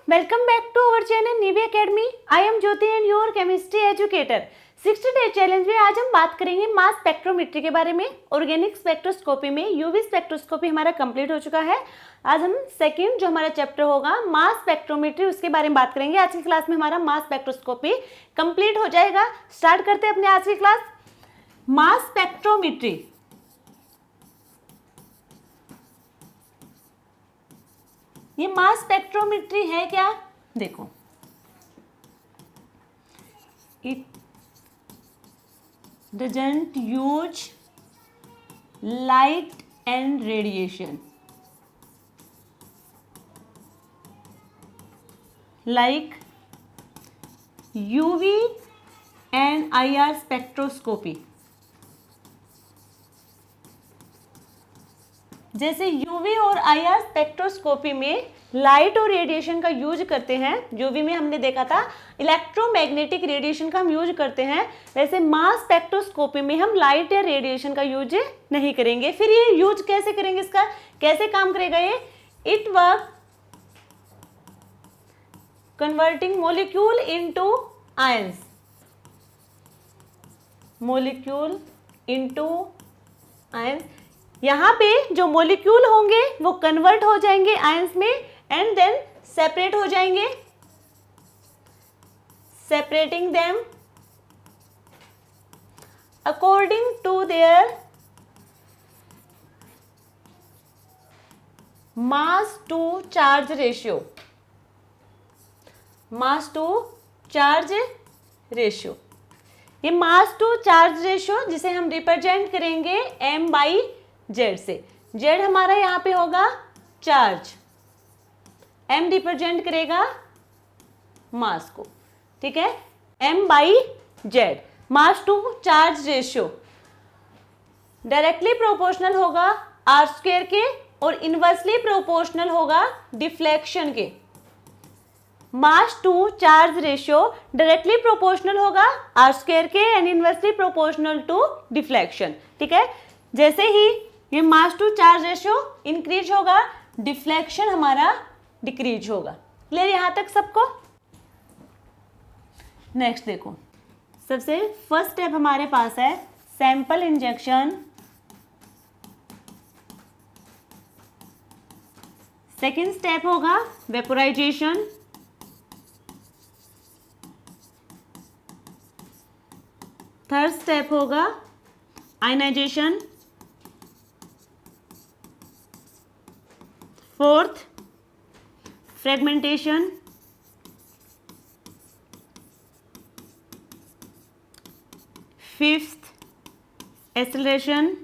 welcome back to our channel Nivi Academy. I am Jyoti and your chemistry educator. 60 day challenge में आज हम बात करेंगे mass spectrometry के बारे में। ऑर्गेनिक स्पेक्ट्रोस्कोपी में यूवी स्पेक्ट्रोस्कोपी हमारा कंप्लीट हो चुका है। आज हम सेकंड जो हमारा चैप्टर होगा मास स्पेक्ट्रोमेट्री उसके बारे में बात करेंगे। आज की क्लास में हमारा मास स्पेक्ट्रोस्कोपी कंप्लीट हो जाएगा। स्टार्ट करते हैं अपने आज की क्लास। मास स्पेक्ट्रोमेट्री, ये मास स्पेक्ट्रोमेट्री है क्या? देखो, it doesn't use light and radiation like UV and IR spectroscopy. जैसे यूवी और आईआर स्पेक्ट्रोस्कोपी में लाइट और रेडिएशन का यूज करते हैं, यूवी में हमने देखा था इलेक्ट्रोमैग्नेटिक रेडिएशन का हम यूज करते हैं, वैसे मास स्पेक्ट्रोस्कोपी में हम लाइट या रेडिएशन का यूज नहीं करेंगे। फिर ये यूज कैसे करेंगे, इसका कैसे काम करेगा ये? It work converting molecule into ions, molecule into ions. यहाँ पे जो मॉलिक्यूल होंगे वो कन्वर्ट हो जाएंगे आयंस में एंड देन सेपरेट हो जाएंगे, separating them according to their mass to charge ratio, mass to charge ratio. ये मास टू चार्ज रेशियो जिसे हम रिप्रेजेंट करेंगे m बाई जेड से। जेड हमारा यहाँ पे होगा चार्ज, m रिप्रेजेंट करेगा मास को, ठीक है। m by Z mass to charge ratio directly proportional होगा आर स्क्वायर के और इनवर्सली प्रोपोर्शनल होगा डिफ्लेक्शन के। Mass to charge ratio directly proportional होगा आर स्क्वायर के and inversely proportional to deflection, ठीक है। जैसे ही ये mass to charge ratio increase होगा, डिफ्लेक्शन हमारा डिक्रीज होगा। क्लियर यहां तक सबको? नेक्स्ट देखो, सबसे फर्स्ट स्टेप हमारे पास है सैंपल इंजेक्शन, सेकेंड स्टेप होगा वेपोराइजेशन, थर्ड स्टेप होगा ionization, fourth fragmentation, fifth acceleration,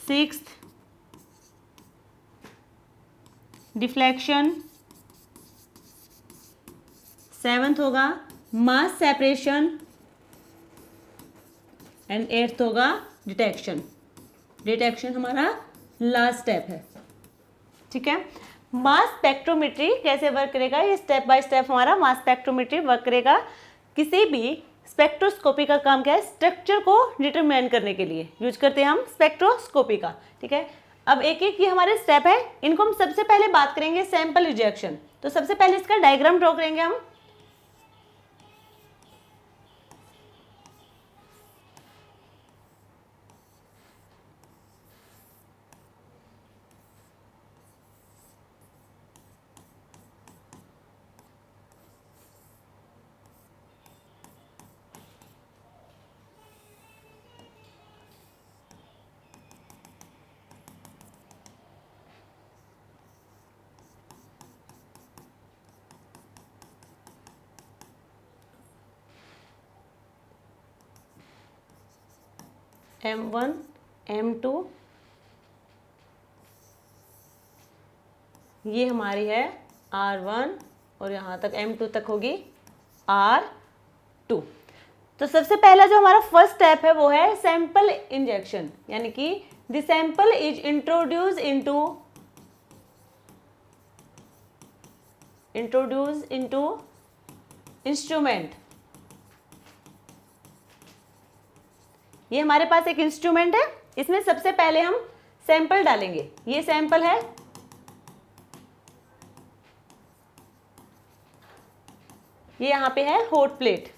sixth deflection, seventh होगा मास सेपरेशन एंड एट्थ होगा डिटेक्शन। डिटेक्शन हमारा लास्ट स्टेप है, ठीक है। मास स्पेक्ट्रोमेट्री कैसे वर्क करेगा, ये स्टेप बाय स्टेप हमारा मास स्पेक्ट्रोमेट्री वर्क करेगा। किसी भी स्पेक्ट्रोस्कोपी का काम क्या है? स्ट्रक्चर को डिटरमाइन करने के लिए यूज करते हैं हम स्पेक्ट्रोस्कोपी का, ठीक है। अब एक एक ये हमारे स्टेप है, इनको हम सबसे पहले बात करेंगे सैंपल रिजेक्शन। तो सबसे पहले इसका डायग्राम ड्रॉ करेंगे हम। M1, M2 ये हमारी है R1 और यहाँ तक M2 तक होगी R2। तो सबसे पहला जो हमारा फर्स्ट स्टेप है वो है सैंपल इंजेक्शन, यानी कि the sample is introduce into instrument. ये हमारे पास एक इंस्ट्रूमेंट है, इसमें सबसे पहले हम सैंपल डालेंगे। ये सैंपल है, ये यहाँ पे है हॉट प्लेट।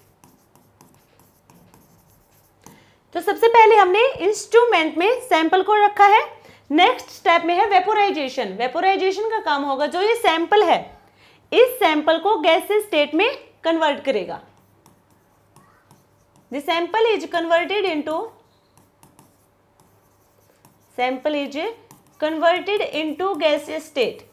तो सबसे पहले हमने इंस्ट्रूमेंट में सैंपल को रखा है। नेक्स्ट स्टेप में है वेपोराइजेशन। वेपोराइजेशन का काम होगा जो ये सैंपल है, इस सैंपल को गैसेस स्टेट में कन्वर्ट करेगा। The sample is converted into gaseous state.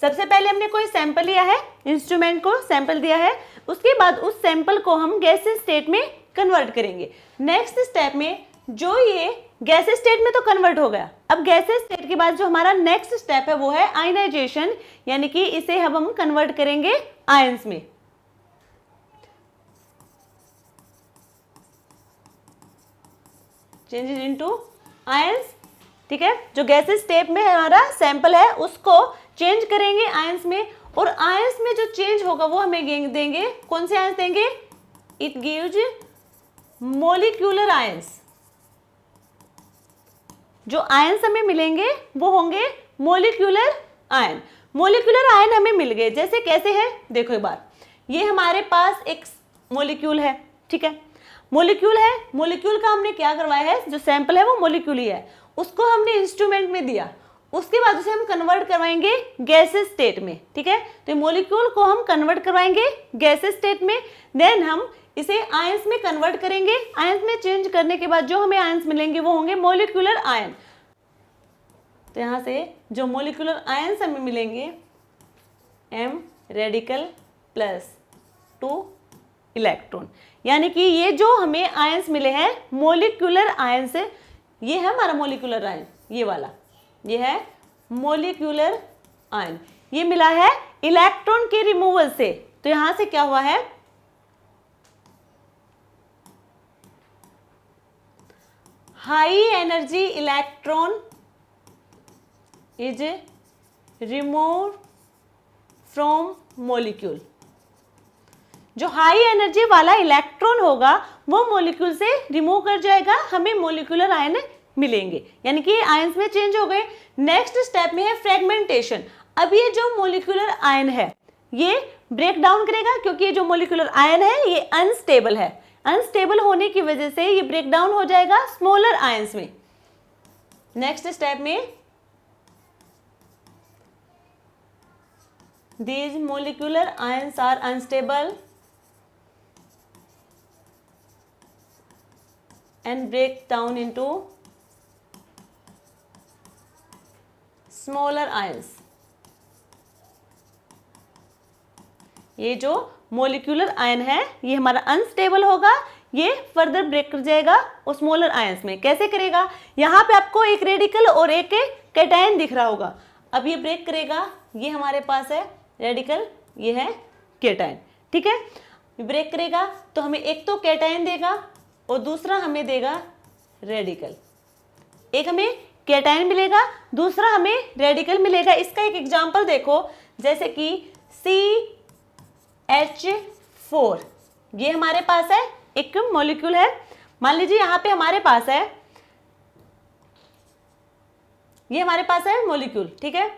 सबसे पहले हमने कोई सैंपल लिया है, इंस्ट्रूमेंट को सैंपल दिया है, उसके बाद उस सैंपल को हम गैसियस स्टेट में कन्वर्ट करेंगे। नेक्स्ट स्टेप में जो ये गैसियस स्टेट में तो कन्वर्ट हो गया, अब गैसियस स्टेट के बाद जो हमारा नेक्स्ट स्टेप है वो है आयनाइजेशन, यानी कि इसे हम कन्वर्ट करेंगे आयंस में। चेंजेस इनटू आयंस, ठीक है। जो गैसियस स्टेट में हमारा सैंपल है उसको चेंज करेंगे आयंस में, और आयंस में जो चेंज होगा वो हमें देंगे, कौन से आयंस देंगे? It gives molecular ions. जो आयंस हमें मिलेंगे वो होंगे मोलिक्यूलर आयन। मोलिक्यूलर आयन हमें मिल गए, जैसे कैसे है देखो एक बार। ये हमारे पास एक मोलिक्यूल है, ठीक है, मोलिक्यूल है। मोलिक्यूल का हमने क्या करवाया है, जो सैंपल है वो मोलिक्यूल ही है, उसको हमने इंस्ट्रूमेंट में दिया, उसके बाद उसे हम कन्वर्ट करवाएंगे गैसेस स्टेट में, ठीक है। तो मोलिक्यूल को हम कन्वर्ट करवाएंगे गैसेस स्टेट में, देन हम इसे आयंस में कन्वर्ट करेंगे। आयंस में चेंज करने के बाद जो हमें आयंस मिलेंगे वो होंगे मोलिक्यूलर आयन। तो यहाँ से जो मोलिक्यूलर आयंस हमें मिलेंगे, m रेडिकल प्लस 2 इलेक्ट्रॉन, यानी कि ये जो हमें आयंस मिले हैं मोलिक्यूलर आयंस, ये है हमारा मोलिक्यूलर आयन, ये वाला, ये है मोलिक्यूलर आयन। ये मिला है इलेक्ट्रॉन के रिमूवल से। तो यहां से क्या हुआ है, high energy electron is remove from molecule. जो हाई एनर्जी वाला इलेक्ट्रॉन होगा वो मोलिक्यूल से रिमूव कर जाएगा, हमें मोलिक्यूलर आयन मिलेंगे, यानी कि आयंस में चेंज हो गए। नेक्स्ट स्टेप में है फ्रेगमेंटेशन। अब ये जो मोलिक्यूलर आयन है ये ब्रेक डाउन करेगा, क्योंकि ये जो मोलिक्यूलर आयन है ये अनस्टेबल है, अनस्टेबल होने की वजह से ये ब्रेक डाउन हो जाएगा स्मॉलर आयंस में। नेक्स्ट स्टेप में these molecular ions are unstable and break down into smaller ions। ये जो मोलिक्यूलर आयन है ये हमारा अनस्टेबल होगा, ये फर्दर ब्रेक कर जाएगा उस स्मॉलर आयंस में। कैसे करेगा, यहाँ पे आपको एक रेडिकल और एक कैटायन दिख रहा होगा। अब ये ब्रेक करेगा, ये हमारे पास है रेडिकल, ये है कैटायन, ठीक है। ब्रेक करेगा तो हमें एक तो कैटायन देगा और दूसरा हमें देगा रेडिकल। एक हमें कैटायन मिलेगा, दूसरा हमें रेडिकल मिलेगा। इसका एक एग्जांपल देखो, जैसे कि CH4, ये हमारे पास है एक मॉलिक्यूल है। मान लीजिए यहाँ पे हमारे पास है, ये हमारे पास है मॉलिक्यूल, ठीक है।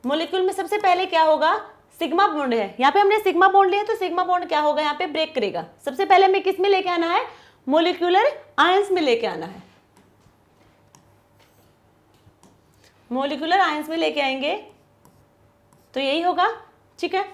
मॉलिक्यूल में सबसे पहले क्या होगा, सिग्मा बॉन्ड है, यहाँ पे हमने सिग्मा बॉन्ड लिया तो सिग्मा बॉन्ड क्या होगा, यहाँ पे ब्रेक करेगा। सबसे पहले हमें किस में लेके आना है, मोलिक्यूलर आयंस में लेके आना है। मोलिक्यूलर आयंस में लेके आएंगे तो यही होगा, ठीक है।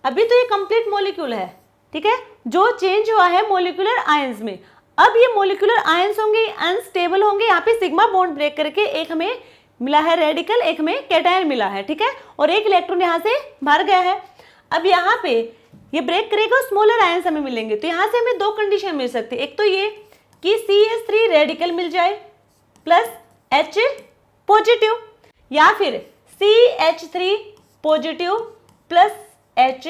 अभी तो ये कंप्लीट मॉलिक्यूल है, ठीक है, जो चेंज हुआ है मोलिक्यूलर आयंस में। अब ये मोलिक्यूलर आयंस होंगे, अनस्टेबल होंगे, यहाँ पे सिग्मा बॉन्ड ब्रेक करके एक हमें मिला है रेडिकल, एक में कैटायन मिला है, ठीक है, और एक इलेक्ट्रॉन यहाँ से बाहर गया है। अब यहाँ पे ये ब्रेक करेगा, स्मॉलर आयंस हमें मिलेंगे। तो यहाँ से हमें दो कंडीशन मिल सकती है, एक तो ये कि CH3 रेडिकल मिल जाए प्लस H पॉजिटिव, या फिर CH3 positive plus H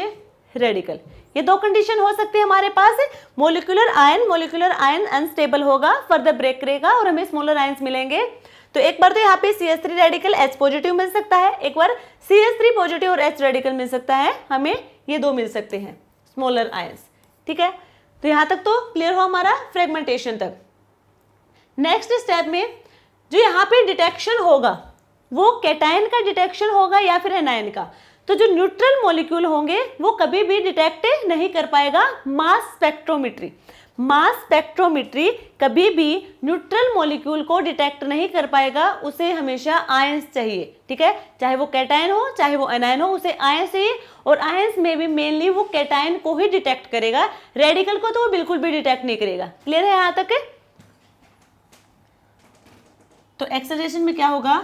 radical. ये दो कंडीशन हो सकती है हमारे पास। मोलिकुलर आयन अनस्टेबल होगा, फर्दर ब्रेक करेगा और हमें स्मॉलर आयंस मिलेंगे। तो एक बार तो यहाँ पे CH3 रेडिकल H पॉजिटिव मिल सकता है, एक बार CH3 पॉजिटिव और H रेडिकल मिल सकता है, हमें ये दो मिल सकते हैं स्मॉलर आयंस, ठीक है। तो यहाँ तक तो क्लियर हुआ हमारा फ्रेगमेंटेशन तक। नेक्स्ट स्टेप में जो यहाँ पे डिटेक्शन होगा वो कैटायन का डिटेक्शन होगा या फिर एनायन का। तो जो न्यूट्रल मॉलिक्यूल होंगे वो कभी भी डिटेक्ट नहीं कर पाएगा मास स्पेक्ट्रोमेट्री। मास स्पेक्ट्रोमेट्री कभी भी न्यूट्रल मॉलिक्यूल को डिटेक्ट नहीं कर पाएगा, उसे हमेशा आयंस चाहिए, ठीक है, चाहे वो कैटायन हो चाहे वो एनायन हो, उसे आयंस चाहिए। और आयंस में भी मेनली वो कैटायन को ही डिटेक्ट करेगा, रेडिकल को तो वो बिल्कुल भी डिटेक्ट नहीं करेगा। क्लियर है यहां तक? तो एक्सेलरेशन में क्या होगा,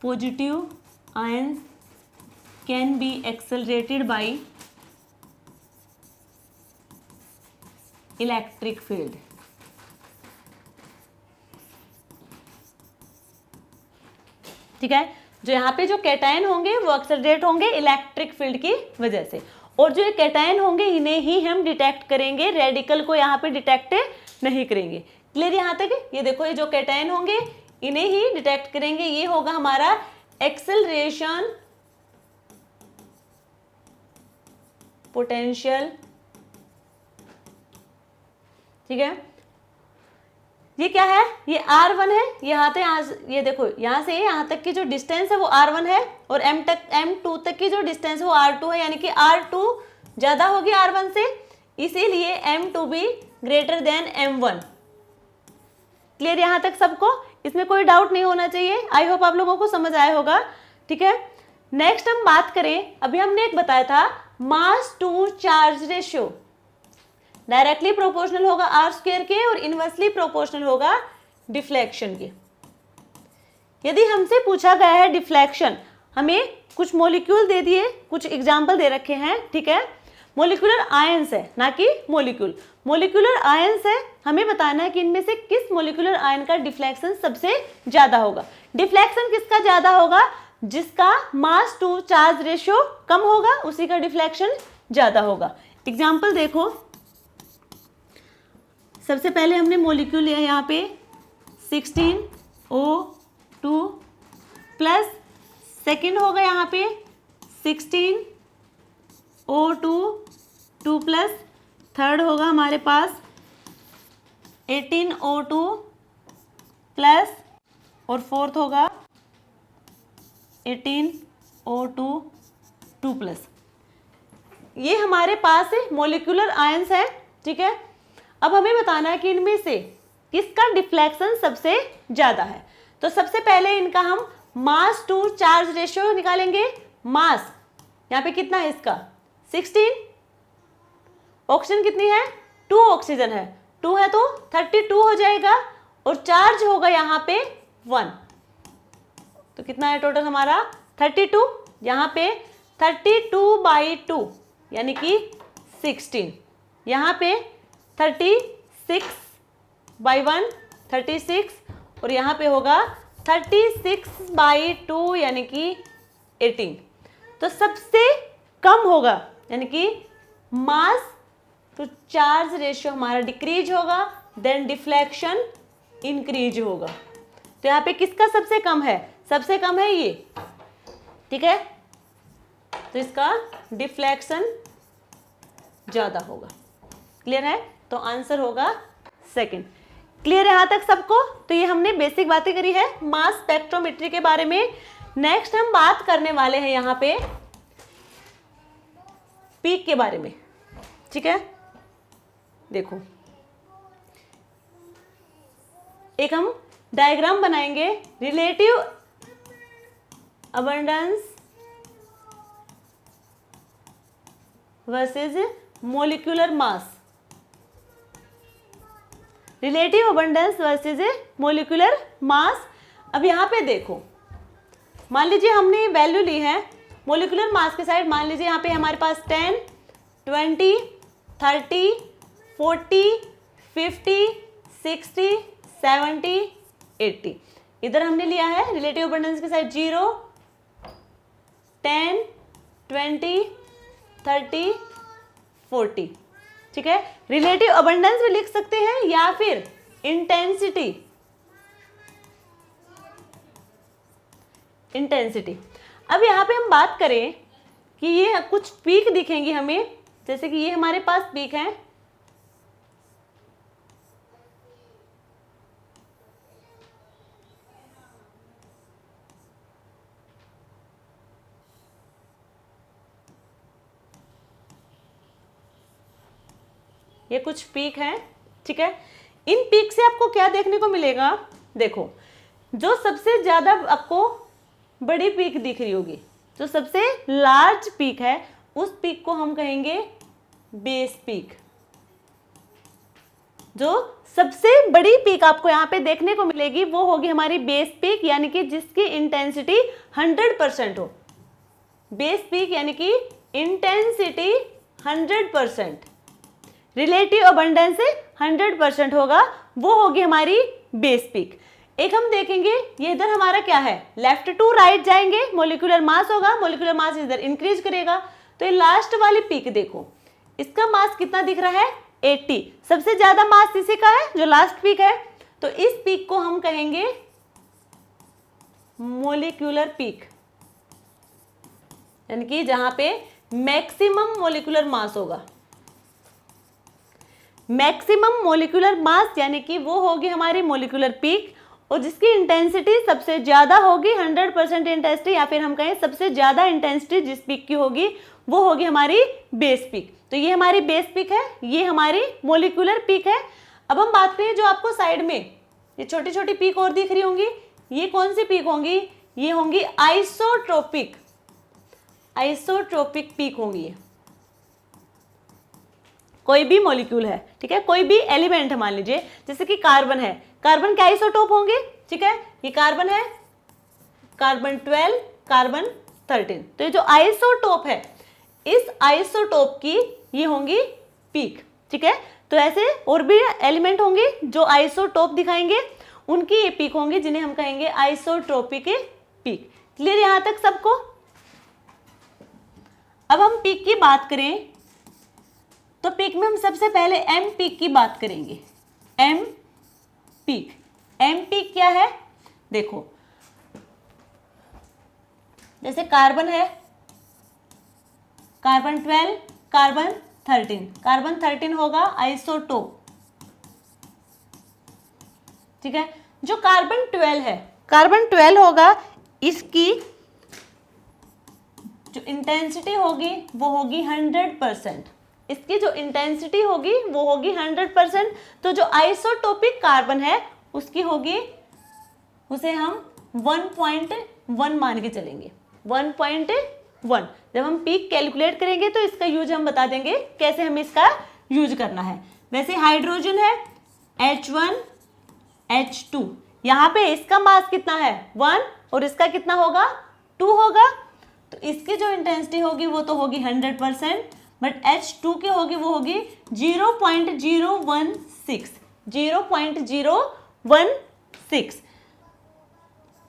positive ions can be accelerated by electric field. ठीक है, जो यहाँ पे जो कैटायन होंगे वो एक्सेलरेट होंगे इलेक्ट्रिक फील्ड की वजह से, और जो ये कैटायन होंगे इन्हें ही हम डिटेक्ट करेंगे, रेडिकल को यहाँ पे डिटेक्ट नहीं करेंगे। क्लियर यहाँ तक? ये देखो, ये जो कैटायन होंगे इन्हें ही डिटेक्ट करेंगे, ये होगा हमारा एक्सेलरेशन पोटेंशियल। ठीक है, ये क्या है, ये R1 है, ये देखो यहाँ से यहाँ तक की जो डिस्टेंस है वो R1 है, और M2 तक की जो डिस्टेंस है वो R2 है, यानी कि R2 ज्यादा होगी R1 से, इसीलिए M2 भी ग्रेटर देन M1। क्लियर यहाँ तक सबको? इसमें कोई डाउट नहीं होना चाहिए। आई होप आप लोगों को समझ आया होगा। ठीक है, नेक्स्ट हम बात करें, अभी हमने एक बताया था mass to charge ratio, directly proportional होगा आर स्क्वायर के और इनवर्सली प्रोपोर्शनल होगा डिफ्लेक्शन के। यदि हमसे पूछा गया है डिफ्लेक्शन, हमें कुछ मॉलिक्यूल दे दिए, कुछ एग्जांपल दे रखे हैं, ठीक है, मॉलिक्यूलर आयंस है ना कि मॉलिक्यूल, मॉलिक्यूलर आयंस है, हमें बताना है कि इनमें से किस मॉलिक्यूलर आयन का डिफ्लेक्शन सबसे ज्यादा होगा। डिफ्लेक्शन किसका ज्यादा होगा, जिसका मास टू चार्ज रेशियो कम होगा उसी का डिफ्लेक्शन ज्यादा होगा। एग्जाम्पल देखो, सबसे पहले हमने मॉलिक्यूल लिया यहाँ पे 16O2 प्लस, सेकेंड होगा यहाँ पे 16O2 2 प्लस, थर्ड होगा हमारे पास 18O2 प्लस, और फोर्थ होगा 18O2 2 प्लस। ये हमारे पास मॉलिक्यूलर आयंस है। ठीक है, अब हमें बताना है कि इनमें से किसका डिफ्लेक्शन सबसे ज्यादा है। तो सबसे पहले इनका हम मास टू चार्ज रेशियो निकालेंगे। मास यहाँ पे कितना है इसका 16, ऑक्सीजन कितनी है 2 ऑक्सीजन है, 2 है तो 32 हो जाएगा, और चार्ज होगा यहाँ पे 1, तो कितना है टोटल हमारा 32, यहाँ पे 32/2 यानी कि 16, यहाँ पे 36/1 36, और यहाँ पे होगा 36/2 यानी कि 18। तो सबसे कम होगा, यानी कि मास टू चार्ज रेशियो हमारा डिक्रीज होगा, देन डिफ्लेक्शन इंक्रीज होगा। तो यहाँ पे किसका सबसे कम है, सबसे कम है ये। ठीक है, तो इसका डिफ्लेक्शन ज्यादा होगा। क्लियर है, तो आंसर होगा सेकंड। क्लियर है यहां तक सबको? तो ये हमने बेसिक बातें करी है मास स्पेक्ट्रोमेट्री के बारे में। नेक्स्ट हम बात करने वाले हैं यहाँ पे पीक के बारे में। ठीक है, देखो एक हम डायग्राम बनाएंगे, relative abundance versus molecular mass, relative abundance versus molecular mass. अब यहाँ पे देखो, मान लीजिए हमने वैल्यू ली है मोलिकुलर मास के साइड, मान लीजिए यहाँ पे हमारे पास 10, 20, 30, 40, 50, 60, 70, 80। इधर हमने लिया है रिलेटिव अबंडेंस के साइड 0, 10, 20, 30, 40। ठीक है, रिलेटिव अबंडेंस भी लिख सकते हैं या फिर इंटेंसिटी। अब यहाँ पे हम बात करें कि ये कुछ पीक दिखेंगी हमें, जैसे कि ये हमारे पास पीक है, ये कुछ पीक हैं, ठीक है। इन पीक से आपको क्या देखने को मिलेगा, देखो जो सबसे ज्यादा आपको बड़ी पीक दिख रही होगी, जो सबसे लार्ज पीक है, उस पीक को हम कहेंगे बेस पीक। जो सबसे बड़ी पीक आपको यहाँ पे देखने को मिलेगी वो होगी हमारी बेस पीक, यानी कि जिसकी इंटेंसिटी 100% हो। बेस पीक यानी कि इंटेंसिटी 100%, रिलेटिव अबंडेंस से 100% होगा, वो होगी हमारी बेस पीक। एक हम देखेंगे, ये इधर हमारा क्या है, लेफ्ट टू राइट जाएंगे, मोलिकुलर मास होगा, मोलिकुलर मास इधर इंक्रीज करेगा। तो ये लास्ट वाली पीक देखो, इसका मास कितना दिख रहा है, 80। सबसे ज्यादा मास इसी का है जो लास्ट पीक है। तो इस पीक को हम कहेंगे मोलिकुलर पीक, यानी कि जहां पे मैक्सिमम मोलिकुलर मास होगा। मैक्सिमम मोलिकुलर मास यानी कि वो होगी हमारी मोलिकुलर पीक, और जिसकी इंटेंसिटी सबसे ज्यादा होगी, 100% इंटेंसिटी, या फिर हम कहें सबसे ज्यादा इंटेंसिटी जिस पीक की होगी वो होगी हमारी बेस पीक। तो ये हमारी बेस पीक है, ये हमारी मोलिकुलर पीक है। अब हम बात करें जो आपको साइड में ये छोटी छोटी पीक और दिख रही होंगी, ये कौन सी पीक होंगी, ये होंगी आइसोट्रोपिक, आइसोट्रोपिक पीक होंगी। कोई भी मॉलिक्यूल है, ठीक है, कोई भी एलिमेंट है, मान लीजिए जैसे कि कार्बन है, कार्बन के आइसोटोप होंगे, ठीक है, ये कार्बन है, कार्बन 12, कार्बन 13। तो ये जो आइसोटोप है, इस आइसोटोप की ये होंगी पीक, ठीक है। तो ऐसे और भी एलिमेंट होंगे जो आइसोटोप दिखाएंगे, उनकी ये पीक होंगी जिन्हें हम कहेंगे आइसोट्रोपिक पीक। क्लियर यहां तक सबको? अब हम पीक की बात करें तो पीक में हम सबसे पहले एम पीक की बात करेंगे। एम पीक, एम पीक क्या है, देखो जैसे कार्बन है, कार्बन 12, कार्बन 13, कार्बन 13 होगा आइसोटोप, ठीक है। जो कार्बन 12 है, कार्बन 12 होगा, इसकी जो इंटेंसिटी होगी वो होगी 100%, इसकी जो इंटेंसिटी होगी वो होगी 100%। तो जो आइसोटोपिक कार्बन है उसकी होगी, उसे हम 1.1 मान के चलेंगे, 1.1। जब हम पीक कैलकुलेट करेंगे तो इसका यूज हम बता देंगे कैसे हमें इसका यूज करना है। वैसे हाइड्रोजन है H1 H2, यहाँ पे इसका मास कितना है 1 और इसका कितना होगा 2 होगा, तो इसकी जो इंटेंसिटी होगी वो तो होगी 100%, बट H2 की होगी वो होगी 0.016, 0.016।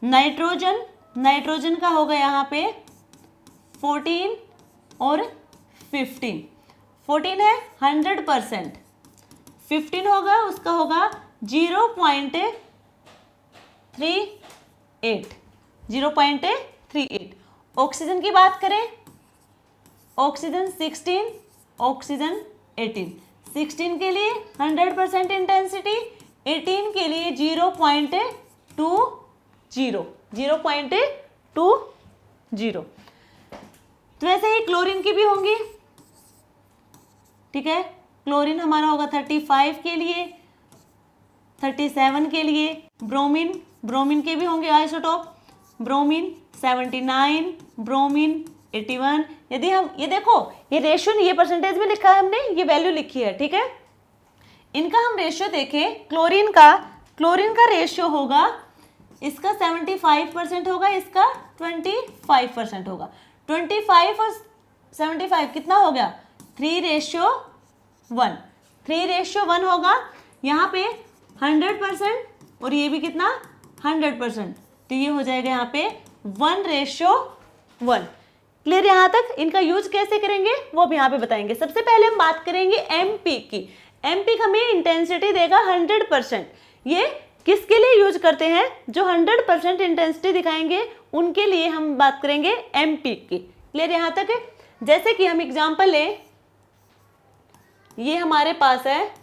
नाइट्रोजन, नाइट्रोजन का होगा यहाँ पे 14 और 15, 14 है 100%, 15 होगा उसका होगा 0.38, 0.38। ऑक्सीजन की बात करें, ऑक्सीजन 16, ऑक्सीजन 18, 16 के लिए 100% इंटेंसिटी, 18 के लिए 0.20, 0.20। तो वैसे ही क्लोरीन की भी होंगी, ठीक है, क्लोरीन हमारा होगा 35 के लिए, 37 के लिए। ब्रोमीन, ब्रोमीन के भी होंगे आइसोटोप, ब्रोमीन 79, ब्रोमीन 81। यदि हम ये देखो, ये रेशियो ये परसेंटेज में लिखा है हमने, ये वैल्यू लिखी है, ठीक है। इनका हम रेशियो देखें, क्लोरीन का रेशियो होगा, इसका 75% होगा, इसका 25% होगा। 25 और 75 कितना हो गया 3:1, 3:1 होगा। यहाँ पे 100% और ये भी कितना 100%, तो ये हो जाएगा यहाँ पे 1:1। क्लियर यहाँ तक? इनका यूज कैसे करेंगे वो भी यहाँ पे बताएंगे। सबसे पहले हम बात करेंगे एम पीक की। एम पीक हमें इंटेंसिटी देगा 100%। ये किसके लिए यूज करते हैं? जो 100% इंटेंसिटी दिखाएंगे उनके लिए हम बात करेंगे एम पीक की। क्लियर यहाँ तक है? जैसे कि हम एग्जांपल लें, ये हमारे पास है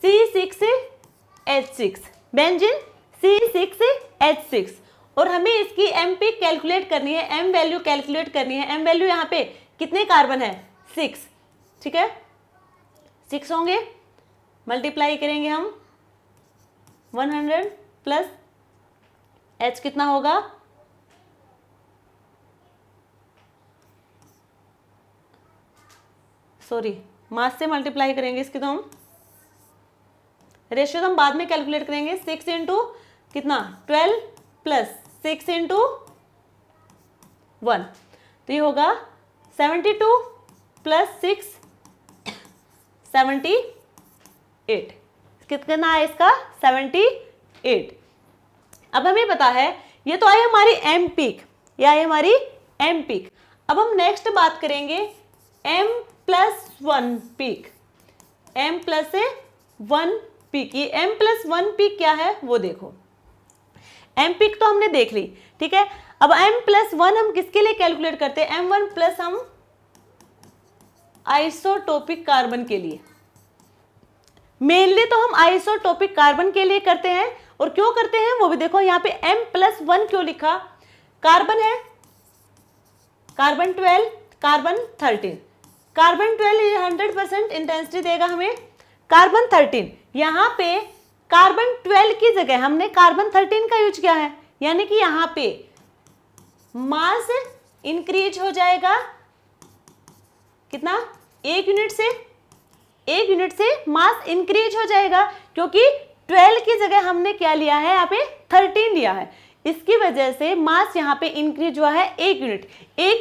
C6H6 बेंजीन, C6H6, और हमें इसकी एम पीक कैलकुलेट करनी है, एम वैल्यू कैलकुलेट करनी है। एम वैल्यू यहाँ पे कितने कार्बन है 6, ठीक है। 6 होंगे, मल्टीप्लाई करेंगे हम 100 प्लस H कितना होगा, सॉरी मास से मल्टीप्लाई करेंगे इसकी, तो हम रेशियो तो हम बाद में कैलकुलेट करेंगे। 6 इंटू कितना 12 प्लस 6 इंटू 1, तो ये होगा 72 प्लस 6 78, कितना है इसका 78। अब हमें पता है ये तो आई हमारी एम पीक, ये आई हमारी एम पीक। अब हम नेक्स्ट बात करेंगे M plus 1 peak, M plus 1 peak. ये एम प्लस 1 पीक क्या है वो देखो, एम पीक तो हमने देख ली, ठीक है। अब एम प्लस 1 हम किसके लिए कैलकुलेट करते हैं, M1 प्लस हम आइसोटोपिक कार्बन के लिए, मेनली तो हम आइसोटोपिक कार्बन के लिए करते हैं। और क्यों करते हैं वो भी देखो, यहाँ पे M प्लस 1 क्यों लिखा, कार्बन है, कार्बन 12, कार्बन 13, कार्बन 12 100% इंटेंसिटी देगा हमें, कार्बन 13, यहाँ पे कार्बन 12 की जगह हमने कार्बन 13 का यूज किया है, यानी कि यहाँ पे मास इंक्रीज हो जाएगा कितना, 1 यूनिट से मास इंक्रीज हो जाएगा, क्योंकि 12 की जगह हमने क्या लिया है, यहाँ पे 13 लिया है। इसकी वजह से मास यहाँ पे इंक्रीज हुआ है 1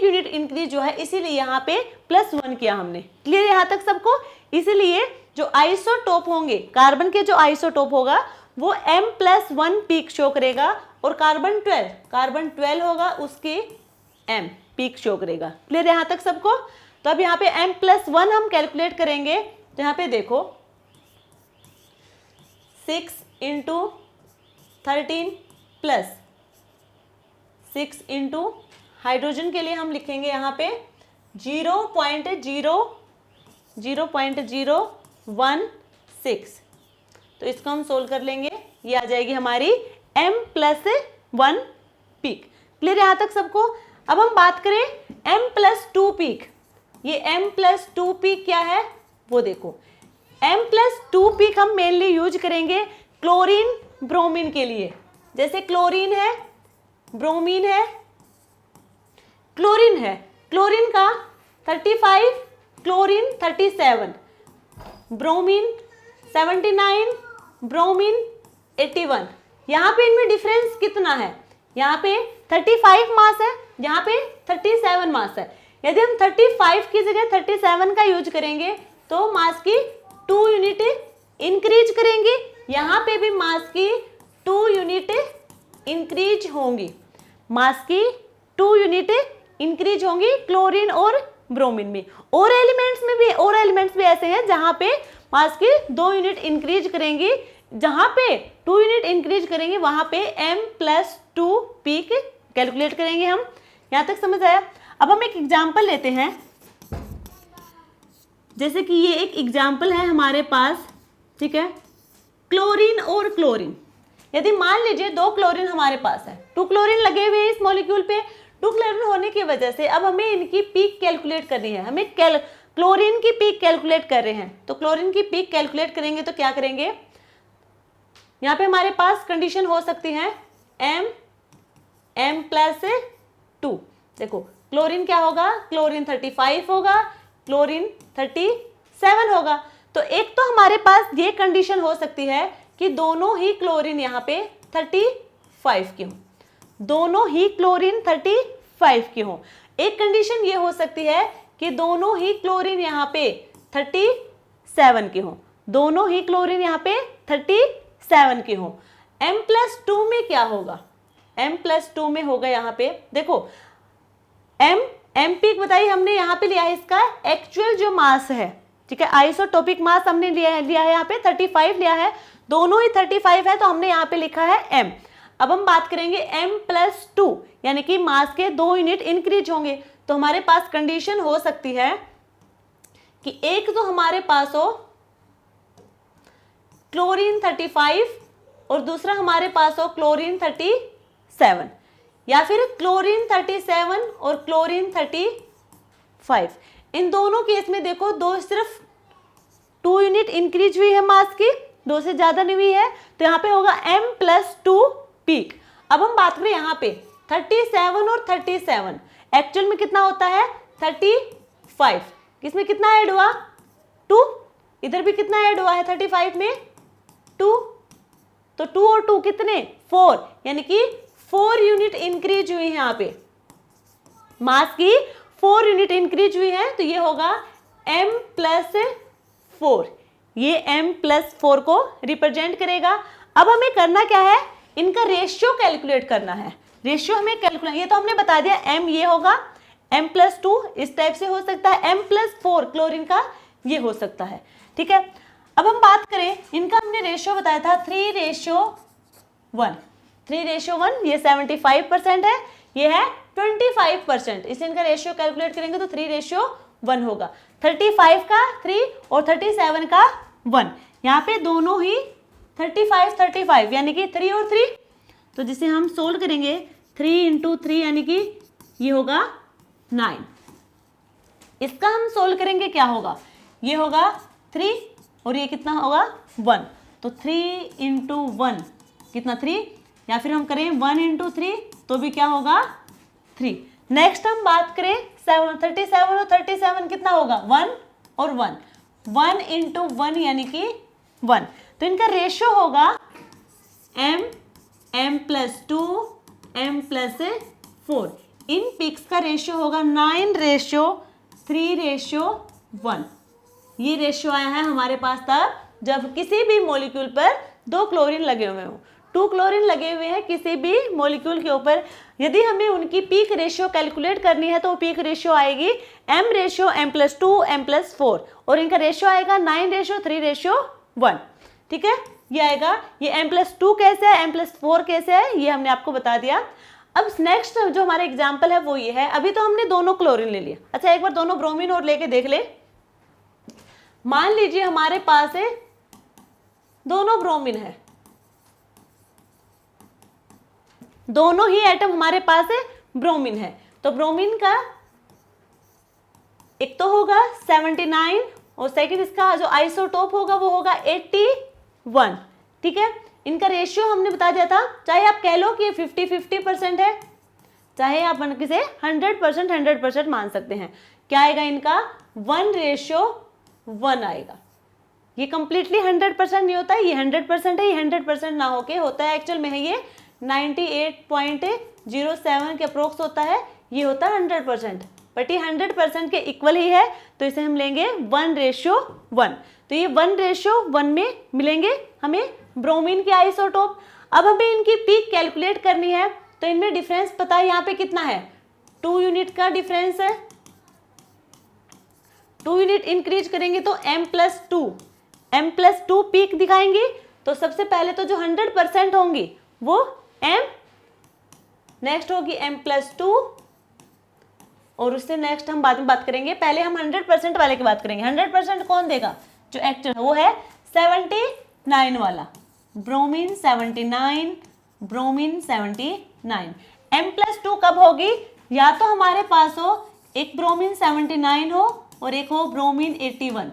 यूनिट इंक्रीज हुआ है, इसीलिए यहाँ पे +1 किया हमने। क्लियर यहाँ तक सबको। इसीलिए जो आइसोटोप होंगे, कार्बन के जो आइसोटोप होगा वो M प्लस 1 पीक शो करेगा, और कार्बन 12 होगा उसकी M पीक शो करेगा। क्लियर यहाँ तक सबको। तो अब यहाँ पे M प्लस 1 हम कैलकुलेट करेंगे, तो यहाँ पे देखो 6 इंटू 13 प्लस 6 इंटू हाइड्रोजन के लिए हम लिखेंगे यहाँ पे 0.016, तो इसको हम सोल्व कर लेंगे, ये आ जाएगी हमारी M प्लस 1 पीक। क्लियर यहाँ तक सबको। अब हम बात करें M प्लस 2 पीक, ये M प्लस 2 पीक क्या है वो देखो, M प्लस 2 पीक हम मेनली यूज करेंगे क्लोरीन ब्रोमीन के लिए। जैसे क्लोरीन है, ब्रोमीन है, क्लोरीन का 35, क्लोरीन 37, ब्रोमीन 79, ब्रोमीन 81। यहाँ पे इनमें डिफरेंस कितना है, यहाँ पे 35 मास है, यहाँ पे 37 मास है। यदि हम 35 की जगह 37 का यूज करेंगे तो मास की 2 यूनिट इंक्रीज करेंगे, यहाँ पे भी मास की 2 यूनिट इंक्रीज होंगी, मास की 2 यूनिट इंक्रीज होंगी क्लोरीन और ब्रोमीन में। और एलिमेंट्स भी ऐसे हैं जहां पे मास की 2 यूनिट इंक्रीज करेंगी, जहां पे 2 यूनिट इंक्रीज करेंगे वहां पे M प्लस 2 पीक कैलकुलेट करेंगे हम। यहां तक समझ आया। अब हम एक एग्जाम्पल लेते हैं, जैसे कि ये एक एग्जाम्पल है हमारे पास, ठीक है, क्लोरीन और क्लोरीन। यदि मान लीजिए 2 क्लोरीन हमारे पास है, 2 क्लोरीन लगे हुए हैं इस मॉलिक्यूल पे, 2 क्लोरीन होने की वजह से अब हमें इनकी पीक कैलकुलेट करनी है, हमें क्लोरीन की पीक कैलकुलेट कर रहे हैं। तो क्लोरीन की पीक कैलकुलेट करेंगे तो क्या करेंगे, यहाँ पे हमारे पास कंडीशन हो सकती है M प्लस 2। देखो क्लोरीन क्या होगा, क्लोरीन 35 होगा, क्लोरीन 37 होगा। तो एक तो हमारे पास ये कंडीशन हो सकती है कि दोनों ही क्लोरीन यहाँ पे 35 के हों, दोनों ही क्लोरीन 35 के हों। एक कंडीशन ये हो सकती है कि दोनों ही क्लोरीन यहाँ पे 37 के हों, दोनों ही क्लोरीन यहाँ पे 37 के हों। M प्लस 2 में क्या होगा, M प्लस 2 में होगा यहाँ पे देखो M पीक बताइए हमने यहाँ पे लिया है इसका एक्चुअल जो मास है, ठीक है, आइसोटोपिक मास हमने लिया है यहाँ पे 35 लिया है, दोनों ही 35 है तो हमने यहाँ पे लिखा है M। अब हम बात करेंगे M प्लस 2 यानी कि मास के 2 यूनिट इंक्रीज होंगे। तो हमारे पास कंडीशन हो सकती है कि एक तो हमारे पास हो क्लोरीन 35 और दूसरा हमारे पास हो क्लोरीन 37, या फिर क्लोरीन 37 और क्लोरीन 35। इन दोनों केस में देखो सिर्फ 2 यूनिट इंक्रीज हुई है मास की, 2 से ज्यादा नहीं हुई है, तो यहाँ पे होगा m+2 पीक। अब हम बात करें यहाँ पे 37 और 37, एक्चुअल में कितना होता है 35, किसमें कितना ऐड हुआ 2, इधर भी कितना ऐड हुआ है 35 में 2, तो 2 और 2 कितने 4, यानी कि 4 यूनिट इंक्रीज हुई है यहाँ पे, मास की 4 यूनिट इंक्रीज हुई है, तो ये होगा m+4, ये m+4 को रिप्रेजेंट करेगा। अब हमें करना क्या है, इनका रेशियो कैलकुलेट करना है, रेशियो हमें कैलकुलेट, ये तो हमने बता दिया m ये होगा, m+2 इस टाइप से हो सकता है, m+4 क्लोरीन का ये हो सकता है, ठीक है। अब हम बात करें इनका, हमने रेशियो बताया था 3:1, 3:1, ये 75% है, ये है 25%, इसलिए इनका रेशियो कैलकुलेट करेंगे तो 3:1 होगा, 35 का 3 और 37 का 1, यहाँ पे दोनों ही 35 यानी कि 3 और 3, तो जिसे हम सोल्व करेंगे 3 × 3 यानी कि ये होगा 9, इसका हम सोल्व करेंगे क्या होगा, ये होगा 3 और ये कितना होगा 1, तो 3 × 1 कितना 3, या फिर हम करें 1 × 3 तो भी क्या होगा 3। नेक्स्ट हम बात करें 37 और 37 कितना होगा 1 और 1, 1 × 1 यानी कि 1, तो इनका रेशियो होगा m+2 m+4, इन पिक्स का रेशियो होगा 9:3:1, ये रेशियो आया है हमारे पास तब जब किसी भी मॉलिक्यूल पर 2 क्लोरीन लगे हुए हों, 2 क्लोरीन लगे हुए हैं किसी भी मॉलिक्यूल के ऊपर, यदि हमें उनकी पीक रेशियो कैलकुलेट करनी है तो पीक रेशियो आएगी m+2 m+4 और इनका रेशियो आएगा 9:3:1, ठीक है, ये आएगा। ये m+2 कैसे है m+4 कैसे है ये हमने आपको बता दिया। अब नेक्स्ट जो हमारा एग्जाम्पल है वो ये है, अभी तो हमने दोनों क्लोरीन ले लिया, अच्छा एक बार दोनों ब्रोमीन और लेके देख ले। मान लीजिए हमारे पास है दोनों ब्रोमीन है, दोनों ही एटम हमारे पास है ब्रोमीन है, तो ब्रोमीन का एक तो होगा 79 और सेकंड इसका जो आइसोटोप होगा वो होगा 81, ठीक है। इनका रेशियो हमने बता दिया था, चाहे आप कह लो कि 50-50% है, चाहे आप किसे 100% मान सकते हैं। क्या आएगा इनका 1:1 आएगा। ये कंप्लीटली 100% नहीं होता है, ये 100% है, ये 100% ना होके होता है एक्चुअल में है ये 98.07 के अप्रोक्स होता है, ये होता है 100%, बट ये 100% के इक्वल ही है, तो इसे हम लेंगे 1:1। तो ये 1:1 में मिलेंगे हमें ब्रोमीन के आइसोटोप। अब हमें इनकी पीक कैलकुलेट करनी है, तो इनमें डिफरेंस पता है यहाँ पे कितना है, 2 यूनिट का डिफरेंस है, 2 यूनिट इंक्रीज करेंगे तो m+2 पीक दिखाएंगी। तो सबसे पहले तो जो 100% होंगी वो m, नेक्स्ट होगी m+2 और उससे नेक्स्ट हम बाद में बात करेंगे, पहले हम 100% वाले की बात करेंगे। 100% कौन देगा, जो एक्चुअल वो है 79 वाला, ब्रोमीन 79, ब्रोमीन 79। m+2 कब होगी, या तो हमारे पास हो एक ब्रोमीन 79 हो और एक हो ब्रोमीन 81,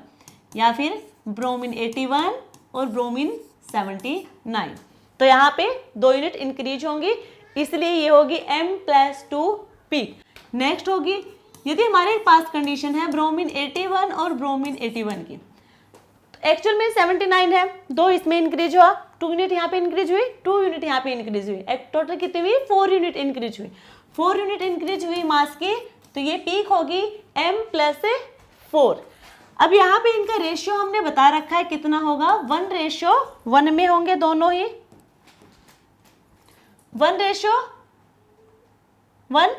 या फिर ब्रोमीन 81 और ब्रोमीन 79, तो यहाँ पे 2 यूनिट इंक्रीज होंगी, इसलिए ये होगी m+2 पीक। नेक्स्ट होगी यदि हमारे पास कंडीशन है ब्रोमीन 81 और ब्रोमीन 81 की, तो एक्चुअल में 79 है, 2 इसमें इंक्रीज हुआ, 2 यूनिट यहाँ पे इंक्रीज हुई, 2 यूनिट यहाँ पे इंक्रीज हुई, टोटल कितनी हुई 4 यूनिट इंक्रीज हुई, 4 यूनिट इंक्रीज हुई मास की, तो ये पीक होगी m+4। अब यहाँ पे इनका रेशियो हमने बता रखा है कितना होगा, 1:1 में होंगे दोनों ही, 1:1,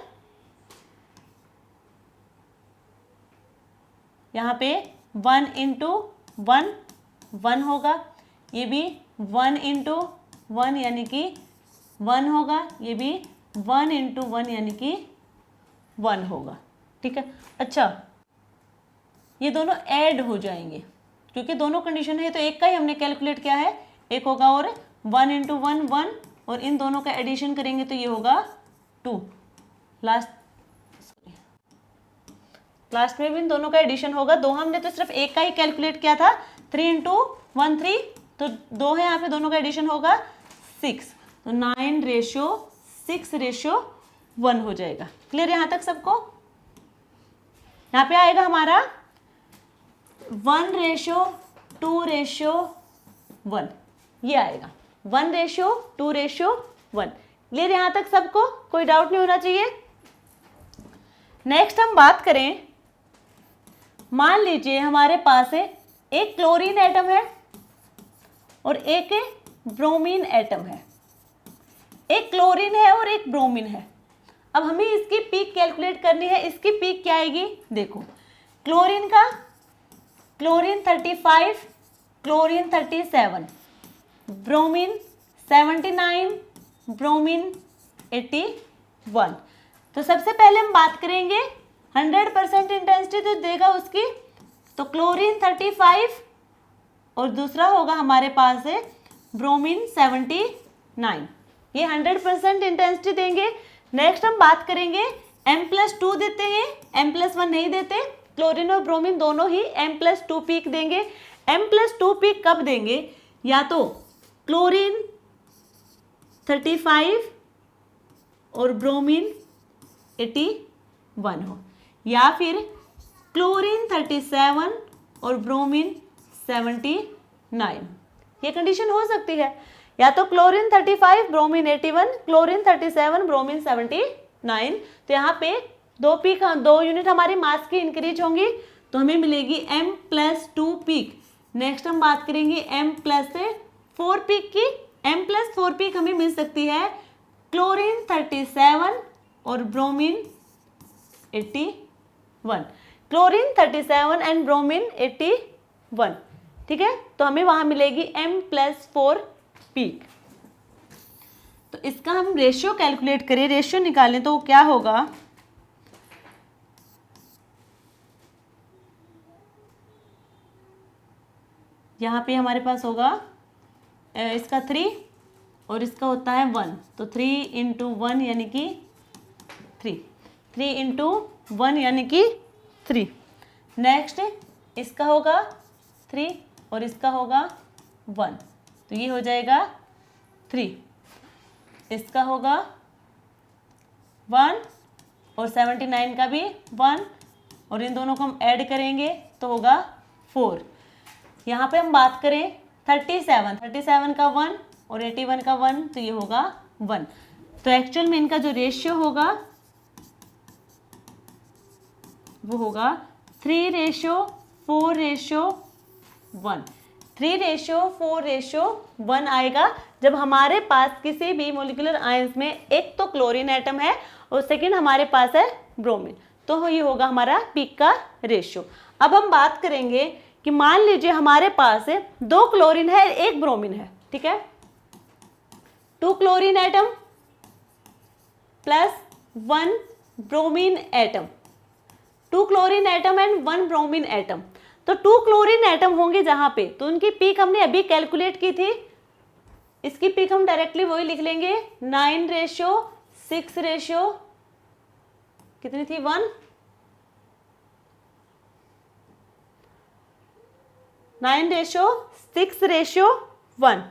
यहाँ पे 1 × 1 होगा, ये भी 1 × 1 यानी कि 1 होगा, ये भी 1 × 1 यानी कि 1 होगा, ठीक है। अच्छा ये दोनों ऐड हो जाएंगे क्योंकि दोनों कंडीशन है, तो एक का ही हमने कैलकुलेट किया है, एक होगा और 1 × 1 1 और इन दोनों का एडिशन करेंगे तो ये होगा 2, लास्ट में भी इन दोनों का एडिशन होगा। दो हमने तो सिर्फ एक का ही कैलकुलेट किया था, 3 इंटू 1 3, तो 2 है यहाँ पे, दोनों का एडिशन होगा 6, तो 9:6:1 हो जाएगा। क्लियर यहाँ तक सबको? यहाँ पे आएगा हमारा 1:2:1, ये आएगा 1:2:1। क्लियर यहाँ तक सबको? कोई डाउट नहीं होना चाहिए। नेक्स्ट हम बात करें, मान लीजिए हमारे पास है एक क्लोरीन एटम है और एक ब्रोमीन एटम है। एक क्लोरीन है और एक ब्रोमीन है। अब हमें इसकी पीक कैलकुलेट करनी है। इसकी पीक क्या आएगी? देखो, क्लोरीन 35, क्लोरीन 37, ब्रोमीन 79, ब्रोमीन 81। तो सबसे पहले हम बात करेंगे 100% इंटेंसिटी तो देगा उसकी, तो क्लोरीन 35 और दूसरा होगा हमारे पास है ब्रोमीन 79, ये 100% इंटेंसिटी देंगे। नेक्स्ट हम बात करेंगे M+2 देते हैं, M+1 नहीं देते। क्लोरीन और ब्रोमीन दोनों ही M+2 पीक देंगे। M+2 पीक कब देंगे? या तो क्लोरीन 35 और ब्रोमीन 81 हो, या फिर क्लोरीन 37 और ब्रोमीन 79, ये कंडीशन हो सकती है। या तो क्लोरीन 35 ब्रोमीन 81, क्लोरीन 37 ब्रोमीन 79। तो यहाँ पे 2 यूनिट हमारी मास की इंक्रीज होंगी, तो हमें मिलेगी M+2 पीक। नेक्स्ट हम बात करेंगे M+4 पीक की। M+4 पीक हमें मिल सकती है क्लोरीन 37 और ब्रोमीन 81, क्लोरीन 37 एंड ब्रोमीन 81, ठीक है। तो हमें वहां मिलेगी M+4 पीक। तो इसका हम रेशियो कैलकुलेट करें, रेशियो निकालें तो क्या होगा? यहाँ पे हमारे पास होगा इसका 3 और इसका होता है 1, तो 3 इंटू 1 यानी कि 3 इंटू 1 यानी कि 3। नेक्स्ट इसका होगा 3 और इसका होगा 1, तो ये हो जाएगा 3। इसका होगा 1 और 79 का भी 1, और इन दोनों को हम ऐड करेंगे तो होगा 4। यहाँ पे हम बात करें 37 का 1 और 81 का 1, तो ये होगा 1। तो एक्चुअल में इनका जो रेशियो होगा वो होगा 3:4:1। 3:4:1 आएगा जब हमारे पास किसी भी मोलिकुलर आयंस में एक तो क्लोरीन एटम है और सेकंड हमारे पास है ब्रोमीन, तो ये होगा हमारा पीक का रेशियो। अब हम बात करेंगे कि मान लीजिए हमारे पास 2 क्लोरीन है, 1 ब्रोमीन है, ठीक है। 2 chlorine atom plus 1 bromine atom, 2 chlorine atom and 1 bromine atom. तो 2 क्लोरीन एटम होंगे जहां पे, तो उनकी पीक हमने अभी कैलकुलेट की थी। इसकी पीक हम डायरेक्टली वही लिख लेंगे 9:6 कितनी थी 1, 9:6:1,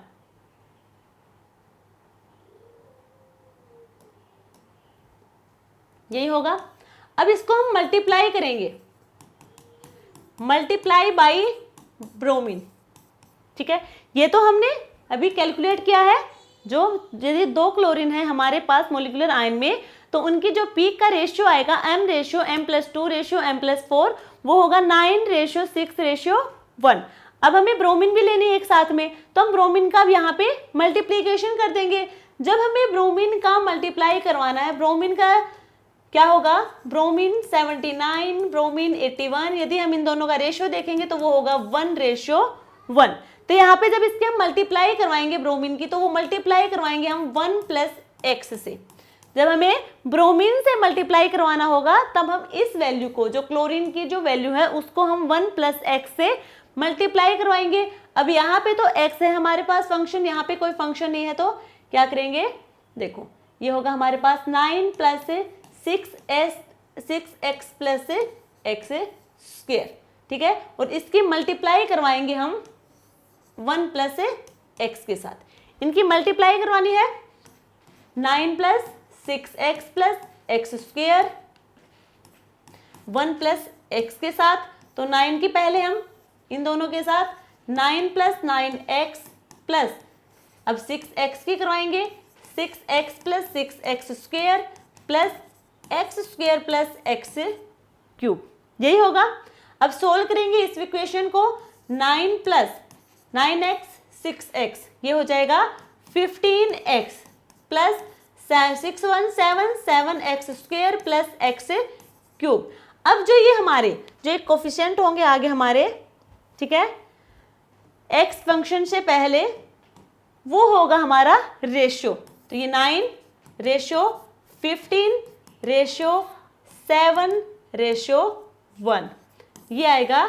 यही होगा। अब इसको हम मल्टीप्लाई करेंगे, मल्टीप्लाई बाई ब्रोमीन, ठीक है। ये तो हमने अभी कैलकुलेट किया है। जो यदि 2 क्लोरीन है हमारे पास मोलिकुलर आयन में, तो उनकी जो पीक का रेशियो आएगा M+2 M+4 वो होगा 9:6:1। अब हमें ब्रोमीन भी लेनी है एक साथ में, तो हम ब्रोमीन का भी यहाँ पे मल्टीप्लीकेशन कर देंगे। जब हमें ब्रोमीन का मल्टीप्लाई करवाना है, ब्रोमीन का क्या होगा, ब्रोमीन 79 ब्रोमीन 81, यदि हम इन दोनों का रेशियो देखेंगे तो वो होगा 1:1। तो यहाँ पे जब इसके हम मल्टीप्लाई करवाएंगे ब्रोमीन की, तो वो मल्टीप्लाई करवाएंगे हम 1 + x से। जब हमें ब्रोमीन से मल्टीप्लाई करवाना होगा तब हम इस वैल्यू को, जो क्लोरीन की जो वैल्यू है उसको हम 1 + x से मल्टीप्लाई करवाएंगे। अब यहाँ पे तो x है हमारे पास फंक्शन, यहाँ पे कोई फंक्शन नहीं है, तो क्या करेंगे, देखो ये होगा हमारे पास 9 + 6x + x², ठीक है, और इसकी मल्टीप्लाई करवाएंगे हम 1 प्लस एक्स के साथ। इनकी मल्टीप्लाई करवानी है 9 plus 6x plus x square 1 plus x के साथ, तो 9 की पहले हम इन दोनों के साथ 9 प्लस 9x प्लस अब 6x की करवाएंगे 6x plus 6x square plus x square plus x cube, यही होगा। अब सोल्व करेंगे इस इक्वेशन को 9 प्लस 9x 6x, ये हो जाएगा 15x plus 6 1 7 7x square plus x cube. अब जो ये हमारे जो एक कोफिशिएंट होंगे आगे हमारे, ठीक है, x फंक्शन से पहले वो होगा हमारा रेशियो, तो ये 9 रेशियो 15 रेशियो 7 रेशियो 1, ये आएगा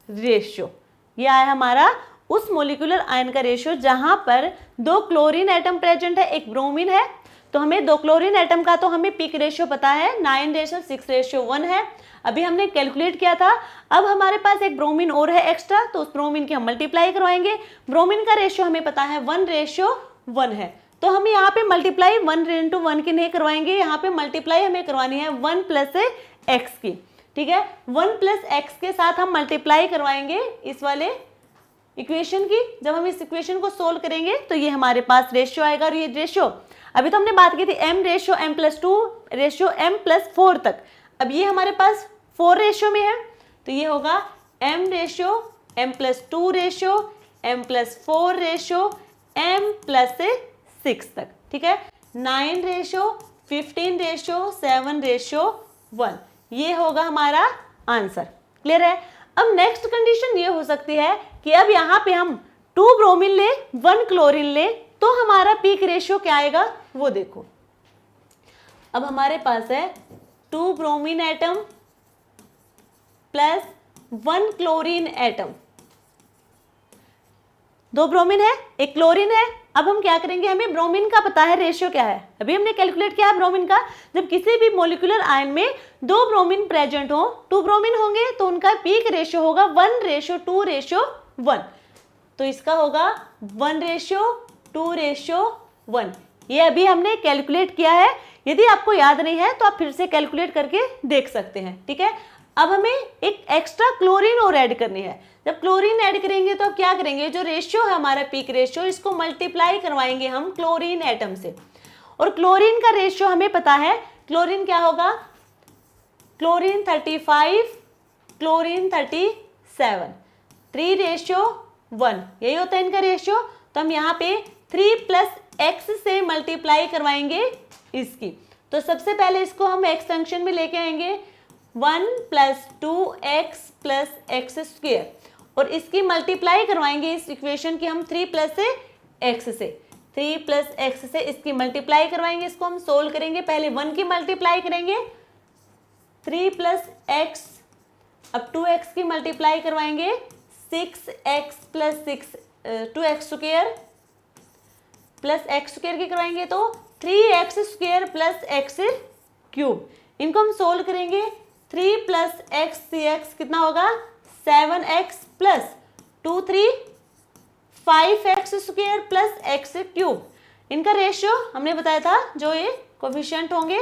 रेशियो। ये आया हमारा उस मोलिकुलर आयन का रेशियो जहां पर 2 क्लोरीन एटम प्रेजेंट है, एक ब्रोमीन है। तो हमें 2 क्लोरीन एटम का तो हमें पीक रेशियो पता है 9:6:1 है, अभी हमने कैलकुलेट किया था। अब हमारे पास एक ब्रोमीन और है एक्स्ट्रा, तो उस ब्रोमीन की हम मल्टीप्लाई करवाएंगे। ब्रोमीन का रेशियो हमें पता है 1:1 है, तो हम यहाँ पे मल्टीप्लाई 1:1 की नहीं करवाएंगे, यहाँ पे मल्टीप्लाई हमें करवानी है 1 प्लस एक्स की, ठीक है। 1 प्लस एक्स के साथ हम मल्टीप्लाई करवाएंगे इस वाले इक्वेशन की। जब हम इस इक्वेशन को सोल्व करेंगे तो ये हमारे पास रेशियो आएगा, और ये रेशियो अभी तो हमने बात की थी m ratio m+2 ratio m+4 तक, अब ये हमारे पास 4 रेशियो में है, तो ये होगा m ratio m+2 ratio m+4 ratio m+6 तक, ठीक है। 9 रेशियो 15 रेशियो 7 रेशियो 1, ये होगा हमारा आंसर। क्लियर है। अब नेक्स्ट कंडीशन ये हो सकती है कि अब यहाँ पे हम 2 ब्रोमीन ले 1 क्लोरीन ले, तो हमारा पीक रेशियो क्या आएगा वो देखो। अब हमारे पास है 2 bromine atom plus 1 chlorine atom, 2 bromine है 1 क्लोरीन है। अब हम क्या करेंगे, हमें ब्रोमीन का पता है रेशियो क्या है, अभी हमने कैलकुलेट किया है ब्रोमीन का। जब किसी भी मोलिकुलर आयन में 2 ब्रोमीन प्रेजेंट हो, 2 ब्रोमीन होंगे तो उनका पीक रेशियो होगा 1:2:1, तो इसका होगा 1:2:1। ये अभी हमने कैलकुलेट किया है, यदि आपको याद नहीं है तो आप फिर से कैलकुलेट करके देख सकते हैं, ठीक है। अब हमें एक एक्स्ट्रा क्लोरीन और ऐड करनी है। जब क्लोरीन ऐड करेंगे तो क्या करेंगे, जो रेशियो है हमारा पीक रेशियो, इसको मल्टीप्लाई करवाएंगे हम क्लोरीन एटम से, और क्लोरीन का रेशियो हमें पता है। क्लोरीन क्या होगा, क्लोरीन 35 क्लोरीन 37 3:1, यही होता है इनका रेशियो। तो हम यहाँ पे 3 प्लस एक्स से मल्टीप्लाई करवाएंगे इसकी, तो सबसे पहले इसको हम एक्स फंक्शन में लेके आएंगे 1 + 2x प्लस एक्स स्क्वेयर, और इसकी मल्टीप्लाई करवाएंगे इस इक्वेशन की हम 3 प्लस एक्स से, 3 प्लस एक्स से इसकी मल्टीप्लाई करवाएंगे। इसको हम सोल्व करेंगे, पहले 1 की मल्टीप्लाई करेंगे 3 प्लस एक्स, अब 2x की मल्टीप्लाई करवाएंगे 6x plus 2x square plus x square की करवाएंगे तो 3x square plus x cube. इनको हम सोल्व करेंगे 3 प्लस एक्स cx कितना होगा 7x plus 2 3 5x square plus x cube. इनका रेशियो हमने बताया था, जो ये कोफिशिएंट होंगे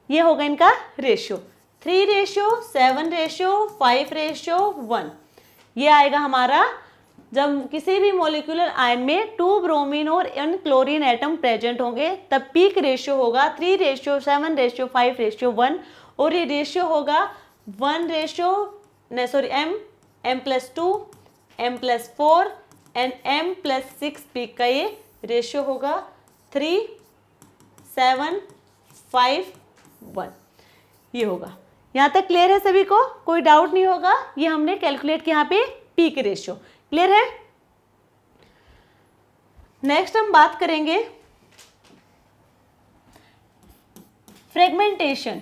ये होगा इनका रेशियो 3:7:5:1, ये आएगा हमारा। जब किसी भी मोलिकुलर आयन में 2 ब्रोमीन और n क्लोरीन एटम प्रेजेंट होंगे तब पीक रेशियो होगा 3:7:5:1, और ये रेशियो होगा m+2 m+4 and m+6 peak का ये रेशियो होगा 3:7:5:1, ये होगा। यहाँ तक क्लियर है सभी को, कोई डाउट नहीं होगा। ये हमने कैलकुलेट किया यहाँ पे पीक रेशियो, क्लियर है। नेक्स्ट हम बात करेंगे फ्रेगमेंटेशन।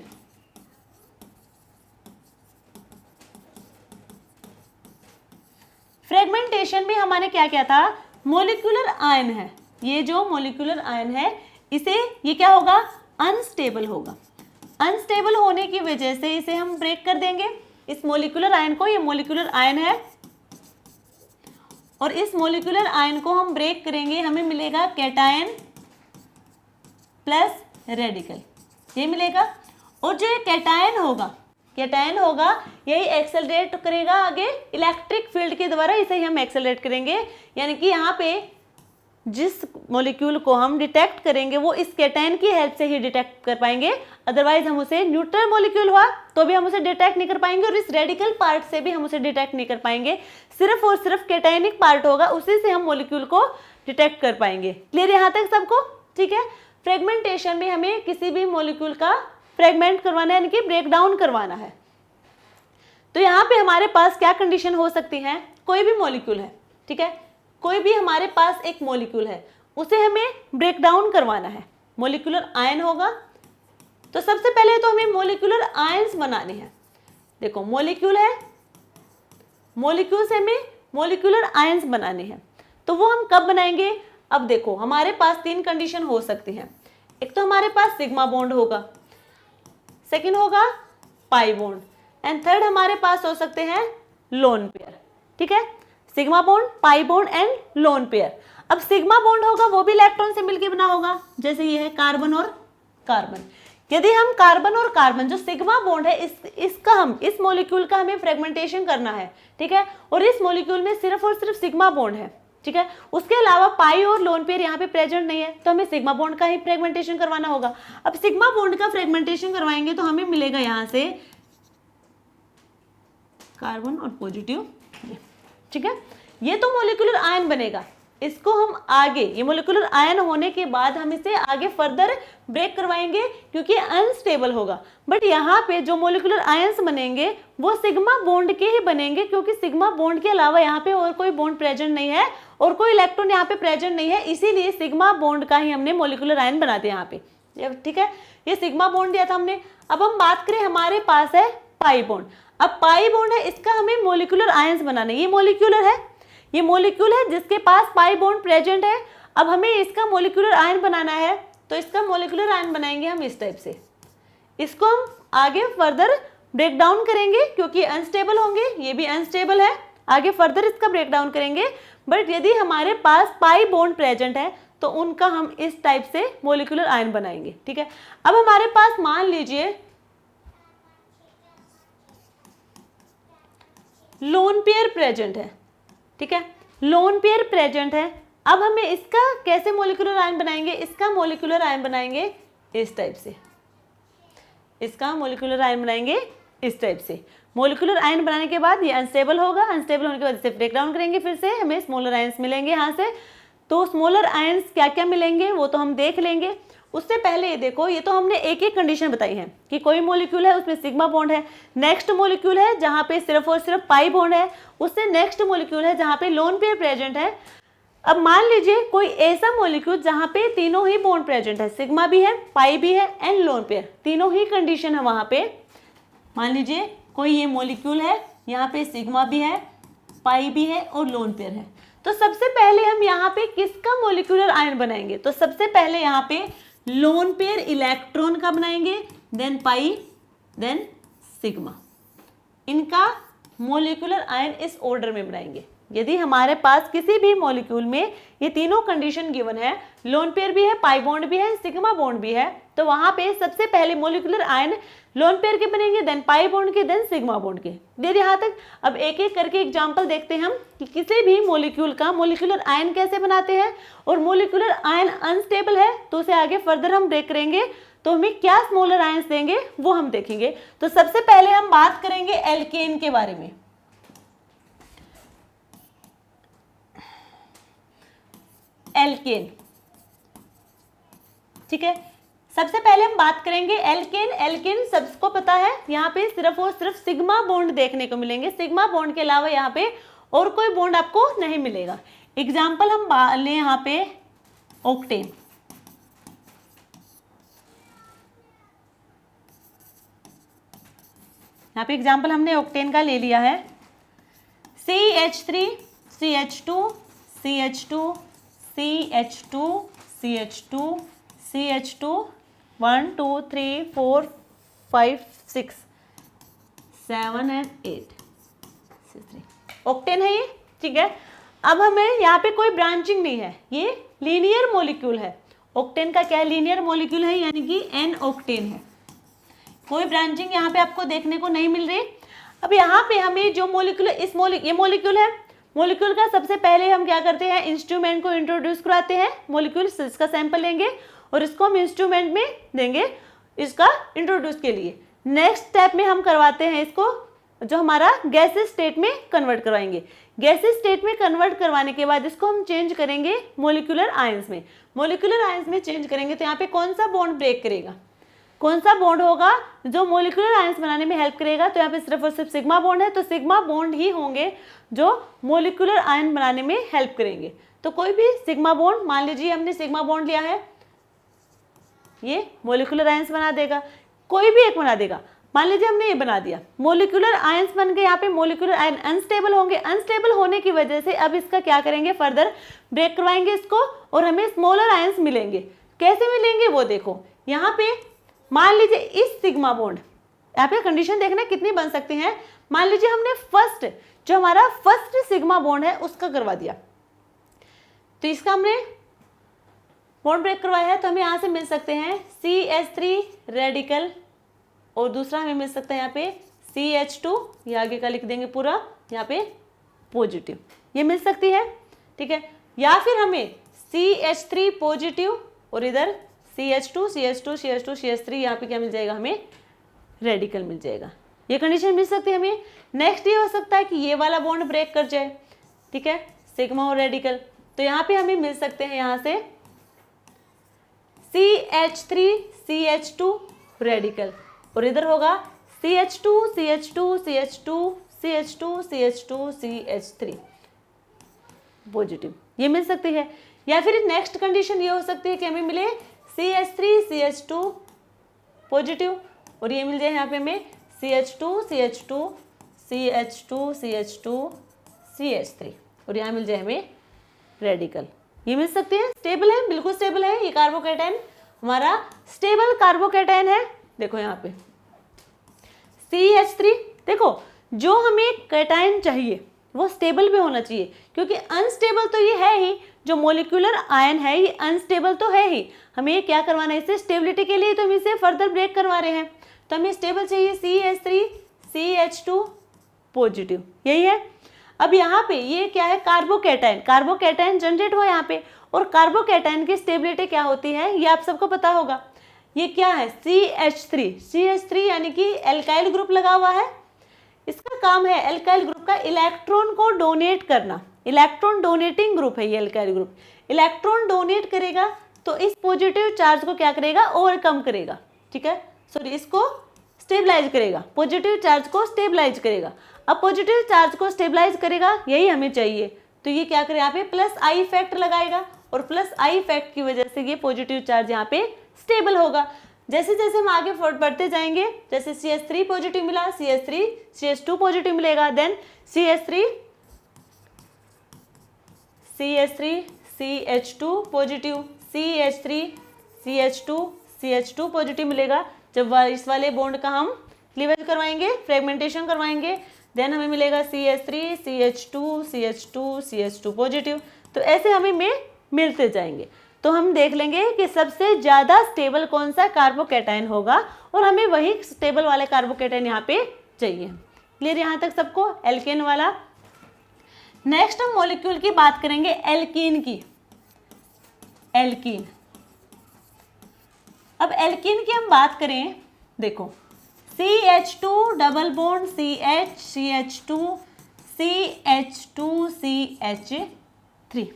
फ्रेगमेंटेशन में हमारे क्या क्या था, मोलिकुलर आयन है, ये जो मोलिकुलर आयन है इसे ये क्या होगा अनस्टेबल होगा। अनस्टेबल होने की वजह से इसे हम ब्रेक कर देंगे, इस मोलिकुलर आयन को, ये मोलिकुलर आयन है और इस मोलिकुलर आयन को हम ब्रेक करेंगे, हमें मिलेगा कैटायन प्लस रेडिकल, ये मिलेगा। और जो ये कैटायन होगा यही एक्सेलरेट करेगा आगे इलेक्ट्रिक फील्ड के द्वारा, इसे ही हम एक्सेलरेट करेंगे। यानी कि यहाँ पे जिस मॉलिक्यूल को हम डिटेक्ट करेंगे वो इस कैटायन की हेल्प से ही डिटेक्ट कर पाएंगे, अदरवाइज हम उसे न्यूट्रल मॉलिक्यूल हुआ तो भी हम उसे डिटेक्ट नहीं कर पाएंगे और इस रेडिकल पार्ट से भी हम उसे डिटेक्ट नहीं कर पाएंगे। सिर्फ और सिर्फ कैटायनिक पार्ट होगा, उसी से हम मॉलिक्यूल को डिटेक्ट कर पाएंगे। क्लियर यहाँ तक सबको? ठीक है। फ्रेगमेंटेशन में हमें किसी भी मॉलिक्यूल का फ्रेगमेंट करवाना है, यानी कि ब्रेक डाउन करवाना है। तो यहाँ पे हमारे पास क्या कंडीशन हो सकती है? कोई भी मॉलिक्यूल है, ठीक है, कोई भी हमारे पास एक मॉलिक्यूल है, उसे हमें ब्रेक डाउन करवाना है। मॉलिक्यूलर आयन होगा तो सबसे पहले तो हमें मॉलिक्यूलर आयंस बनाने हैं। देखो मॉलिक्यूल है, मॉलिक्यूल से हमें मॉलिक्यूलर आयंस बनाने हैं। तो वो हम कब बनाएंगे? अब देखो हमारे पास 3 कंडीशन हो सकती हैं। एक तो हमारे पास सिग्मा बॉन्ड होगा, सेकेंड होगा पाई बॉन्ड एंड थर्ड हमारे पास हो सकते हैं लोन पेयर। ठीक है, sigma bond, pi bond and lone pair. अब सिग्मा बॉन्ड होगा वो भी इलेक्ट्रॉन से मिलकर बना होगा, जैसे ये है कार्बन और कार्बन। यदि हम कार्बन और कार्बन जो सिग्मा बॉन्ड है इसका हम इस मॉलिक्यूल का हमें फ्रेगमेंटेशन करना है, ठीक है, और इस मॉलिक्यूल में सिर्फ और सिर्फ सिग्मा बॉन्ड है, ठीक है, उसके अलावा पाई और लोन पेयर यहाँ पे प्रेजेंट नहीं है, तो हमें सिग्मा बॉन्ड का ही फ्रेगमेंटेशन करवाना होगा। अब सिग्मा बॉन्ड का फ्रेगमेंटेशन करवाएंगे तो हमें मिलेगा यहाँ से कार्बन और पॉजिटिव, ठीक है। ये तो मॉलिक्यूलर आयन बनेगा। इसको हम आगे, ये मॉलिक्यूलर आयन होने के बाद हम इसे आगे फर्दर ब्रेक करवाएंगे क्योंकि अनस्टेबल होगा। बट यहाँ पे जो मॉलिक्यूलर आयंस बनेंगे वो सिग्मा बॉन्ड के ही बनेंगे, क्योंकि सिग्मा बॉन्ड के अलावा यहाँ पे और कोई बॉन्ड प्रेजेंट नहीं है और कोई इलेक्ट्रॉन यहाँ पे प्रेजेंट नहीं है, इसीलिए सिग्मा बॉन्ड का ही हमने मॉलिक्यूलर आयन बना दिया यहाँ पे। ठीक है, ये सिग्मा बॉन्ड दिया था हमने। अब हम बात करें, हमारे पास है पाई बॉन्ड। अब पाई बॉन्ड है, इसका हमें मॉलिक्यूलर आयंस बनाना है। ये मॉलिक्यूलर है, ये मॉलिक्यूल है जिसके पास पाई बॉन्ड प्रेजेंट है। अब हमें इसका मॉलिक्यूलर आयन बनाना है, तो इसका मॉलिक्यूलर आयन बनाएंगे हम इस टाइप से। इसको हम आगे फर्दर ब्रेक डाउन करेंगे क्योंकि अनस्टेबल होंगे, ये भी अनस्टेबल है, आगे फर्दर इसका ब्रेक डाउन करेंगे। बट यदि हमारे पास पाई बॉन्ड प्रेजेंट है तो उनका हम इस टाइप से मॉलिक्यूलर आयन बनाएंगे। ठीक है, अब हमारे पास मान लीजिए लोन पेयर प्रेजेंट है, ठीक है, लोन पेयर प्रेजेंट है। अब हमें इसका कैसे मॉलिक्यूलर आयन बनाएंगे? इसका मॉलिक्यूलर आयन बनाएंगे इस टाइप से, इसका मॉलिक्यूलर आयन बनाएंगे इस टाइप से। मॉलिक्यूलर आयन बनाने के बाद ये अनस्टेबल होगा, अनस्टेबल होने के बाद इसे ब्रेक डाउन करेंगे, फिर से हमें स्मॉलर आयंस मिलेंगे यहाँ से। तो स्मॉलर आयंस क्या क्या मिलेंगे वो तो हम देख लेंगे। उससे पहले ये देखो, ये तो हमने एक एक कंडीशन बताई है कि कोई मॉलिक्यूल है उसमें सिग्मा बॉन्ड है, नेक्स्ट मॉलिक्यूल है जहाँ पे सिर्फ और सिर्फ पाई बॉन्ड है, उससे नेक्स्ट मॉलिक्यूल है जहाँ पे लोन पेयर प्रेजेंट है। अब मान लीजिए कोई ऐसा मॉलिक्यूल जहाँ पे तीनों ही बॉन्ड प्रेजेंट है, सिग्मा भी है, पाई भी है एंड लोन पेयर, तीनों ही कंडीशन है वहाँ पे। मान लीजिए कोई ये मॉलिक्यूल है, यहाँ पे सिग्मा भी है, पाई भी है और लोन पेयर है। तो सबसे पहले हम यहाँ पे किसका मॉलिक्यूलर आयन बनाएंगे? तो सबसे पहले यहाँ पे लोन पेयर इलेक्ट्रॉन का बनाएंगे, देन पाई, देन सिग्मा। इनका मॉलिक्यूलर आयन इस ऑर्डर में बनाएंगे। यदि हमारे पास किसी भी मॉलिक्यूल में ये तीनों कंडीशन गिवन है, लोन पेयर भी है, पाई बॉन्ड भी है, सिग्मा बॉन्ड भी है, तो वहां पे सबसे पहले मॉलिक्यूलर आयन लोन पेयर के बनेंगे, देन पाई बॉन्ड के, देन सिग्मा बॉन्ड के। देर यहाँ तक। अब एक एक करके एग्जांपल देखते हैं हम कि किसी भी मॉलिक्यूल का मॉलिक्यूलर आयन कैसे बनाते हैं। और मॉलिक्यूलर आयन अनस्टेबल है तो उसे आगे फर्दर हम ब्रेक करेंगे, तो हमें क्या स्मॉलर आयंस देंगे वो हम देखेंगे। तो सबसे पहले हम बात करेंगे एल्केन के बारे में। एल्केन, ठीक है, सबसे पहले हम बात करेंगे एल्केन। एल्केन सबको पता है, यहाँ पे सिर्फ और सिर्फ सिग्मा बॉन्ड देखने को मिलेंगे, सिग्मा बॉन्ड के अलावा यहाँ पे और कोई बॉन्ड आपको नहीं मिलेगा। एग्जाम्पल हम लें यहाँ पे ऑक्टेन, यहाँ पे एग्जाम्पल हमने ऑक्टेन का ले लिया है। CH3 CH2 CH2 CH2 CH2 CH2 1 2 3 4 5 6 7 and 8 C3 octane है ये, ठीक है। अब हमें यहाँ पे कोई ब्रांचिंग नहीं है, ये लीनियर मॉलिक्यूल है। ऑक्टेन का क्या है, लीनियर मॉलिक्यूल है, यानी कि एन ऑक्टेन है। कोई ब्रांचिंग यहाँ पे आपको देखने को नहीं मिल रही। अब यहाँ पे हमें जो मॉलिक्यूल ये मॉलिक्यूल है, मॉलिक्यूल का सबसे पहले हम क्या करते हैं, इंस्ट्रूमेंट को इंट्रोड्यूस कराते हैं। मॉलिक्यूल इसका सैंपल लेंगे और इसको हम इंस्ट्रूमेंट में देंगे इसका इंट्रोड्यूस के लिए। नेक्स्ट स्टेप में हम करवाते हैं इसको, जो हमारा गैसेस स्टेट में कन्वर्ट करवाएंगे। गैसेस स्टेट में कन्वर्ट करवाने के बाद इसको हम चेंज करेंगे मॉलिक्यूलर आयंस में। मॉलिक्यूलर आयंस में चेंज करेंगे तो यहाँ पे कौन सा बॉन्ड ब्रेक करेगा, कौन सा बॉन्ड होगा जो मॉलिक्यूलर आयंस बनाने में हेल्प करेगा, तो यहाँ पे सिर्फ और सिर्फ सिग्मा बॉन्ड है। तो सिग्मा बॉन्ड ही होंगे जो मॉलिक्यूलर आयन बनाने में हेल्प करेंगे। तो कोई भी सिग्मा बॉन्ड, मान लीजिए हमने सिग्मा बॉन्ड लिया है, ये मॉलिक्यूलर आयंस बना देगा, कोई भी एक बना देगा। मान लीजिए हमने ये बना दिया, मॉलिक्यूलर आयंस बन गए। यहाँ पे मॉलिक्यूलर आयन अनस्टेबल होंगे, अनस्टेबल होने की वजह से अब इसका क्या करेंगे, फर्दर ब्रेक करवाएंगे इसको और हमें स्मॉलर आयंस मिलेंगे। कैसे मिलेंगे वो देखो, यहाँ पे मान लीजिए इस सिग्मा बॉन्ड, यहाँ पे कंडीशन देखना कितनी बन सकती हैं। मान लीजिए हमने फर्स्ट, जो हमारा फर्स्ट सिग्मा बॉन्ड है उसका करवा दिया, तो इसका हमने बॉन्ड ब्रेक करवाया है, तो हमें यहाँ से मिल सकते हैं CH3 रेडिकल और दूसरा हमें मिल सकता है यहाँ पे CH2, ये आगे का लिख देंगे पूरा, यहाँ पे पॉजिटिव, ये मिल सकती है, ठीक है। या फिर हमें CH3 पॉजिटिव और इधर CH2 CH2 CH2 CH3, यहाँ पे क्या मिल जाएगा, हमें रेडिकल मिल जाएगा। ये कंडीशन मिल सकती है हमें। नेक्स्ट ये हो सकता है कि ये वाला बॉन्ड ब्रेक कर जाए, ठीक है, सिग्मा और रेडिकल, तो यहाँ पे हमें मिल सकते हैं यहाँ से CH3 CH2 रेडिकल और इधर होगा CH2 CH2 CH2 CH2 CH2 CH3 positive, ये मिल सकती है। या फिर नेक्स्ट कंडीशन ये हो सकती है कि हमें मिले CH3 CH2 पॉजिटिव और ये मिल जाए यहाँ पे हमें CH2 CH2 CH2 CH2 CH3 और यहाँ मिल जाए हमें रेडिकल, ये मिल सकती है। स्टेबल है, बिल्कुल स्टेबल है, ये कार्बोकैटायन हमारा स्टेबल कार्बोकैटायन है। देखो यहाँ पे CH3, देखो जो हमें कैटायन चाहिए वो स्टेबल भी होना चाहिए, क्योंकि अनस्टेबल तो ये है ही, जो मोलिकुलर आयन है ये अनस्टेबल तो है ही। हमें ये क्या करवाना है, इसे स्टेबिलिटी के लिए तो हम इसे फर्दर ब्रेक करवा रहे हैं, तो हमें स्टेबल चाहिए CH3 CH2 पॉजिटिव, यही है। अब यहाँ पे ये क्या है, कार्बोकैटायन, कार्बोकैटायन जनरेट हुआ यहाँ पे, और कार्बोकैटायन की स्टेबिलिटी क्या होती है ये आप सबको पता होगा। ये क्या है CH3 यानी कि एल्काइल ग्रुप लगा हुआ है, इसका काम है एल्काइल ग्रुप का इलेक्ट्रॉन को डोनेट करना, इलेक्ट्रॉन डोनेटिंग ग्रुप है ये एल्काइल ग्रुप। इलेक्ट्रॉन डोनेट करेगा तो इस पॉजिटिव चार्ज को क्या करेगा, ओवरकम करेगा, ठीक है, सॉरी इसको स्टेबलाइज करेगा, पॉजिटिव चार्ज को स्टेबलाइज करेगा। अब पॉजिटिव चार्ज को स्टेबलाइज करेगा, यही हमें चाहिए, तो ये क्या करे यहाँ पे प्लस आई इफेक्ट लगाएगा, और प्लस आई इफेक्ट की वजह से ये पॉजिटिव चार्ज यहाँ पे स्टेबल होगा। जैसे जैसे हम आगे बढ़ते जाएंगे, जैसे CH3 पॉजिटिव मिला, CH3 CH2 पॉजिटिव मिलेगा, then CH3 CH2 positive, CH3 CH2 positive मिलेगा। जब इस वाले बॉन्ड का हम क्लीवेज करवाएंगे, फ्रेगमेंटेशन करवाएंगे, देन हमें मिलेगा CH3 CH2 पॉजिटिव। तो ऐसे हमें मिलते जाएंगे, तो हम देख लेंगे कि सबसे ज़्यादा स्टेबल कौन सा कार्बोकैटायन होगा, और हमें वही स्टेबल वाले कार्बोकैटायन यहाँ पे चाहिए। क्लियर यहाँ तक सबको, एल्केन वाला। नेक्स्ट हम मॉलिक्यूल की बात करेंगे एल्कीन की। एल्कीन, अब एल्कीन की हम बात करें, देखो CH2 double bond CH2 CH3।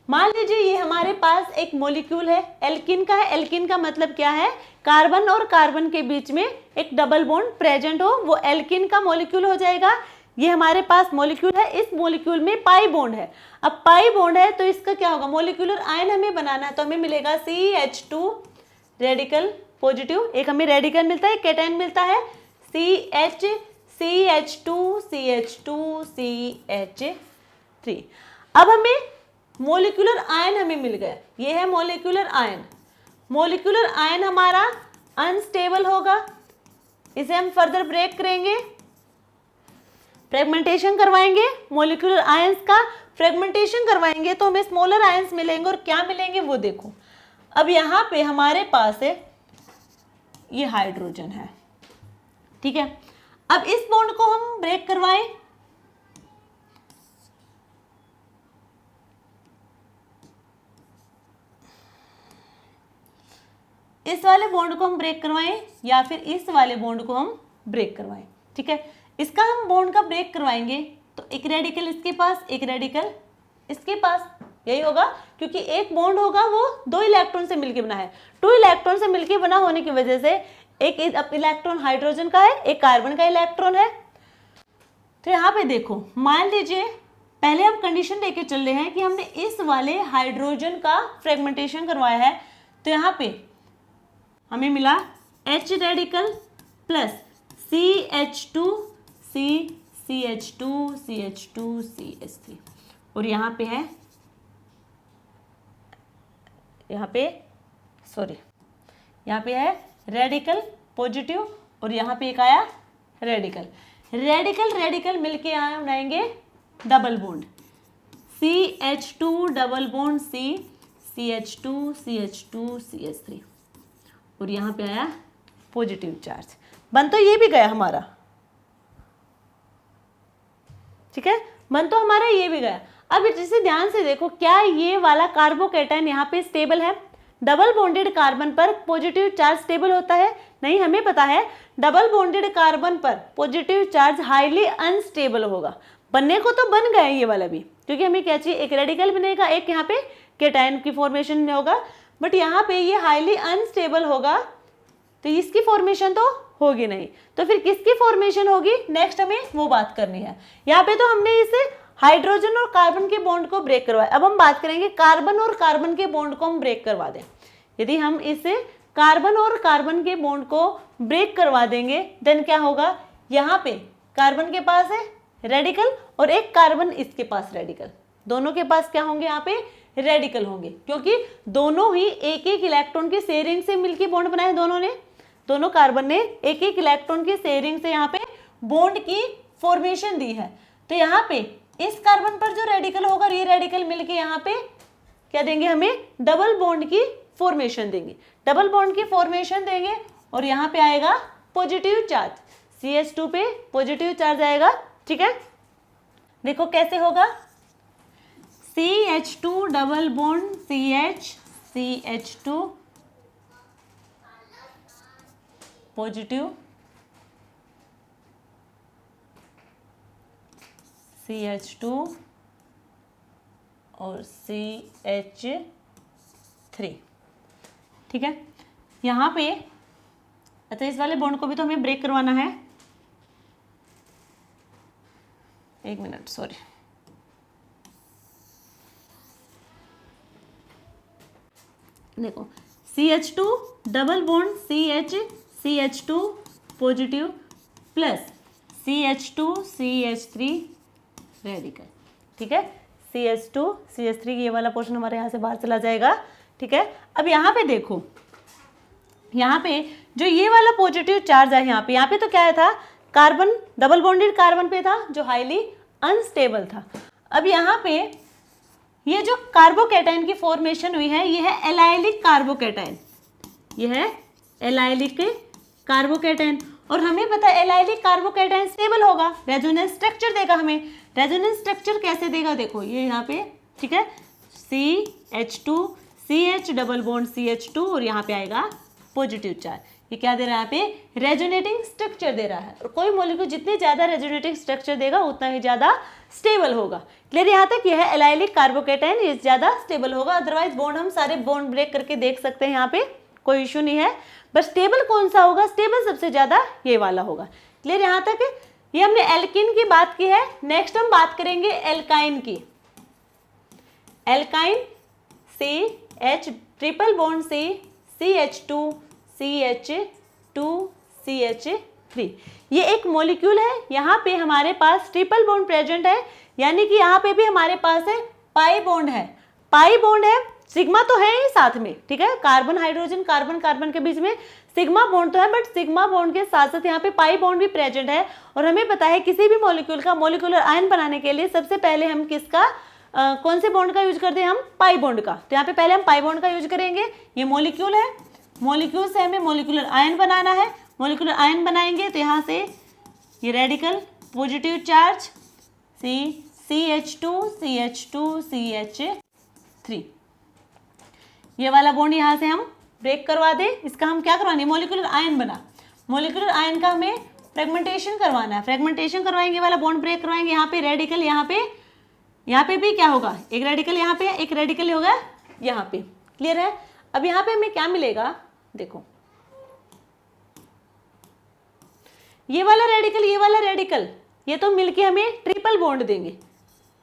मान लीजिए ये हमारे पास एक मॉलिक्यूल है, एल्कीन का है। एल्कीन का मतलब क्या है, कार्बन और कार्बन के बीच में एक डबल बॉन्ड प्रेजेंट हो, वो एल्कीन का मॉलिक्यूल हो जाएगा। ये हमारे पास मॉलिक्यूल है, इस मॉलिक्यूल में पाई बॉन्ड है। अब पाई बॉन्ड है तो इसका क्या होगा, मॉलिक्यूलर आयन हमें बनाना है, तो हमें मिलेगा CH2 रेडिकल पॉजिटिव, एक हमें रेडिकल मिलता है, कैटायन मिलता है CH2 CH3। अब हमें मोलिकुलर आयन हमें मिल गया, ये है मोलिकुलर आयन। मोलिकुलर आयन हमारा अनस्टेबल होगा, इसे हम फर्दर ब्रेक करेंगे, फ्रेगमेंटेशन करवाएंगे मोलिकुलर आयंस का, फ्रेगमेंटेशन करवाएंगे तो हमें स्मॉलर आयंस मिलेंगे, और क्या मिलेंगे वो देखो। अब यहाँ पे हमारे पास है ये हाइड्रोजन है, ठीक है। अब इस बॉन्ड को हम ब्रेक करवाएं, इस वाले बॉन्ड को हम ब्रेक करवाएं या फिर इस वाले बॉन्ड को हम ब्रेक करवाएं, ठीक है। इसका हम बॉन्ड का ब्रेक करवाएंगे तो एक रेडिकल इसके पास, एक रेडिकल इसके पास, यही होगा, क्योंकि एक बॉन्ड होगा वो 2 इलेक्ट्रॉन से मिलकर बना है। 2 इलेक्ट्रॉन से मिलकर बना होने की वजह से एक इलेक्ट्रॉन हाइड्रोजन का है, एक कार्बन का इलेक्ट्रॉन है। तो यहाँ पे देखो, मान लीजिए पहले हम कंडीशन लेके चल रहे हैं कि हमने इस वाले हाइड्रोजन का फ्रेगमेंटेशन करवाया है, तो यहाँ पे हमें मिला H radical plus CH2 CH2 CH2 CH3, और यहाँ पे है, यहाँ पे है रेडिकल पॉजिटिव, और यहाँ पे एक आया रेडिकल। रेडिकल मिलके यहाँ बनाएंगे double bond, CH2 double bond C, CH2 CH2 CH3, और यहाँ पे आया पॉजिटिव चार्ज। बन तो ये भी गया हमारा, ठीक है, बन तो हमारा ये भी गया। अब जिसे ध्यान से देखो, क्या ये वाला कार्बोकैटायन यहाँ पे स्टेबल है? डबल बॉन्डेड कार्बन पर पॉजिटिव चार्ज स्टेबल होता है? नहीं, हमें पता है डबल बॉन्डेड कार्बन पर पॉजिटिव चार्ज हाईली अनस्टेबल होगा। बनने को तो बन गया ये वाला भी, क्योंकि हमें क्या चाहिए, एक रेडिकल बनेगा, एक यहाँ पे कैटायन की फॉर्मेशन में होगा, बट यहाँ पे ये हाईली अनस्टेबल होगा, तो इसकी फॉर्मेशन तो होगी नहीं। तो फिर किसकी फॉर्मेशन होगी, नेक्स्ट हमें वो बात करनी है। यहाँ पे तो हमने इसे हाइड्रोजन और कार्बन के बॉन्ड को ब्रेक करवाया, अब हम बात करेंगे कार्बन और कार्बन के बॉन्ड को हम ब्रेक करवा दें। यदि हम इसे कार्बन और कार्बन के बॉन्ड को ब्रेक करवा देंगे, देन क्या होगा, यहाँ पे कार्बन के पास है रेडिकल और एक कार्बन इसके पास रेडिकल, दोनों के पास क्या होंगे, यहाँ पे रेडिकल होंगे, क्योंकि दोनों ही एक एक इलेक्ट्रॉन की शेयरिंग से मिलकर बॉन्ड बनाए। दोनों कार्बन ने एक एक इलेक्ट्रॉन की शेयरिंग से यहाँ पे बॉन्ड की फॉर्मेशन दी है। तो यहाँ पे इस कार्बन पर जो रेडिकल होगा, ये रेडिकल मिलके यहाँ पे क्या देंगे, हमें डबल बॉन्ड की फॉर्मेशन देंगे, डबल बॉन्ड की फॉर्मेशन देंगे, और यहाँ पे आएगा पॉजिटिव चार्ज, CH2 पे पॉजिटिव चार्ज आएगा, ठीक है। देखो कैसे होगा, CH2 double bond CH2 positive CH2 और CH3, ठीक है। यहाँ पे अच्छा, इस वाले बॉन्ड को भी तो हमें ब्रेक करवाना है, एक मिनट, सॉरी, देखो CH2 double bond CH2 positive plus CH2 CH3 radical, ठीक है। CH3 ये वाला पोर्शन हमारे यहाँ से बाहर चला जाएगा, ठीक है। अब यहाँ पे देखो, यहाँ पे जो ये वाला पॉजिटिव चार्ज है, यहाँ पे तो क्या था, कार्बन, डबल बॉन्डेड कार्बन पे था जो हाईली अनस्टेबल था। अब यहाँ पे ये जो कार्बोकैटायन की फॉर्मेशन हुई है, ये है एलाइलिक कार्बोकैटायन, ये है एलाइलिक कार्बोकैटायन, और हमें पता है एलाइलिक कार्बोकैटायन स्टेबल होगा, रेजोनेंस स्ट्रक्चर देगा हमें। रेजोनेंस स्ट्रक्चर कैसे देगा, देखो ये यहाँ पे, ठीक है, CH2 CH double bond CH2, और यहाँ पे आएगा पॉजिटिव चार्ज। ये क्या दे रहा है, यहाँ पे रेजोनेटिंग स्ट्रक्चर दे रहा है, और कोई मॉलिक्यूल जितने ज्यादा रेजोनेटिंग स्ट्रक्चर देगा उतना ही ज्यादा स्टेबल होगा। क्लियर यहाँ तक, यह है एलाइलिक कार्बोकैटायन, ये ज्यादा स्टेबल होगा। अदरवाइज बॉन्ड हम सारे बॉन्ड ब्रेक करके देख सकते हैं, यहाँ पे कोई इशू नहीं है, बस स्टेबल कौन सा होगा, स्टेबल सबसे ज्यादा ये वाला होगा। क्लियर यहाँ तक, ये हमने एल्किन की बात की है। नेक्स्ट हम बात करेंगे एल्काइन की। Alkyne CH triple bond CH2 CH3, ये एक मॉलिक्यूल है, यहाँ पे हमारे पास ट्रिपल बॉन्ड प्रेजेंट है, यानी कि यहाँ पे भी हमारे पास है पाई बॉन्ड है, पाई बॉन्ड है सिग्मा तो है ही साथ में, ठीक है, कार्बन हाइड्रोजन कार्बन कार्बन के बीच में सिग्मा बॉन्ड तो है, बट सिग्मा बॉन्ड के साथ साथ यहाँ पे पाई बॉन्ड भी प्रेजेंट है। और हमें पता है किसी भी मॉलिक्यूल का मॉलिक्यूलर आयन बनाने के लिए सबसे पहले हम किसका कौन से बॉन्ड का यूज करते हैं, हम पाई बॉन्ड का। तो यहाँ पे पहले हम पाई बॉन्ड का यूज करेंगे। ये मॉलिक्यूल है, मॉलिक्यूल से हमें मॉलिक्यूलर आयन बनाना है। मॉलिक्यूलर आयन बनाएंगे तो यहाँ से ये radical positive charge CH2 CH2 CH3, ये वाला बॉन्ड यहाँ से हम ब्रेक करवा दें। इसका हम क्या करवाने, मॉलिक्यूलर आयन बना, मॉलिक्यूलर आयन का हमें फ्रेगमेंटेशन करवाना है। फ्रेगमेंटेशन करवाएंगे, वाला बॉन्ड ब्रेक करवाएंगे। यहाँ पे रेडिकल, यहाँ पे भी क्या होगा, एक रेडिकल यहाँ पे, एक रेडिकल होगा यहाँ पे। क्लियर है। अब यहाँ पे हमें क्या मिलेगा, देखो ये वाला रेडिकल, ये वाला रेडिकल, ये तो मिलके हमें ट्रिपल बॉन्ड देंगे।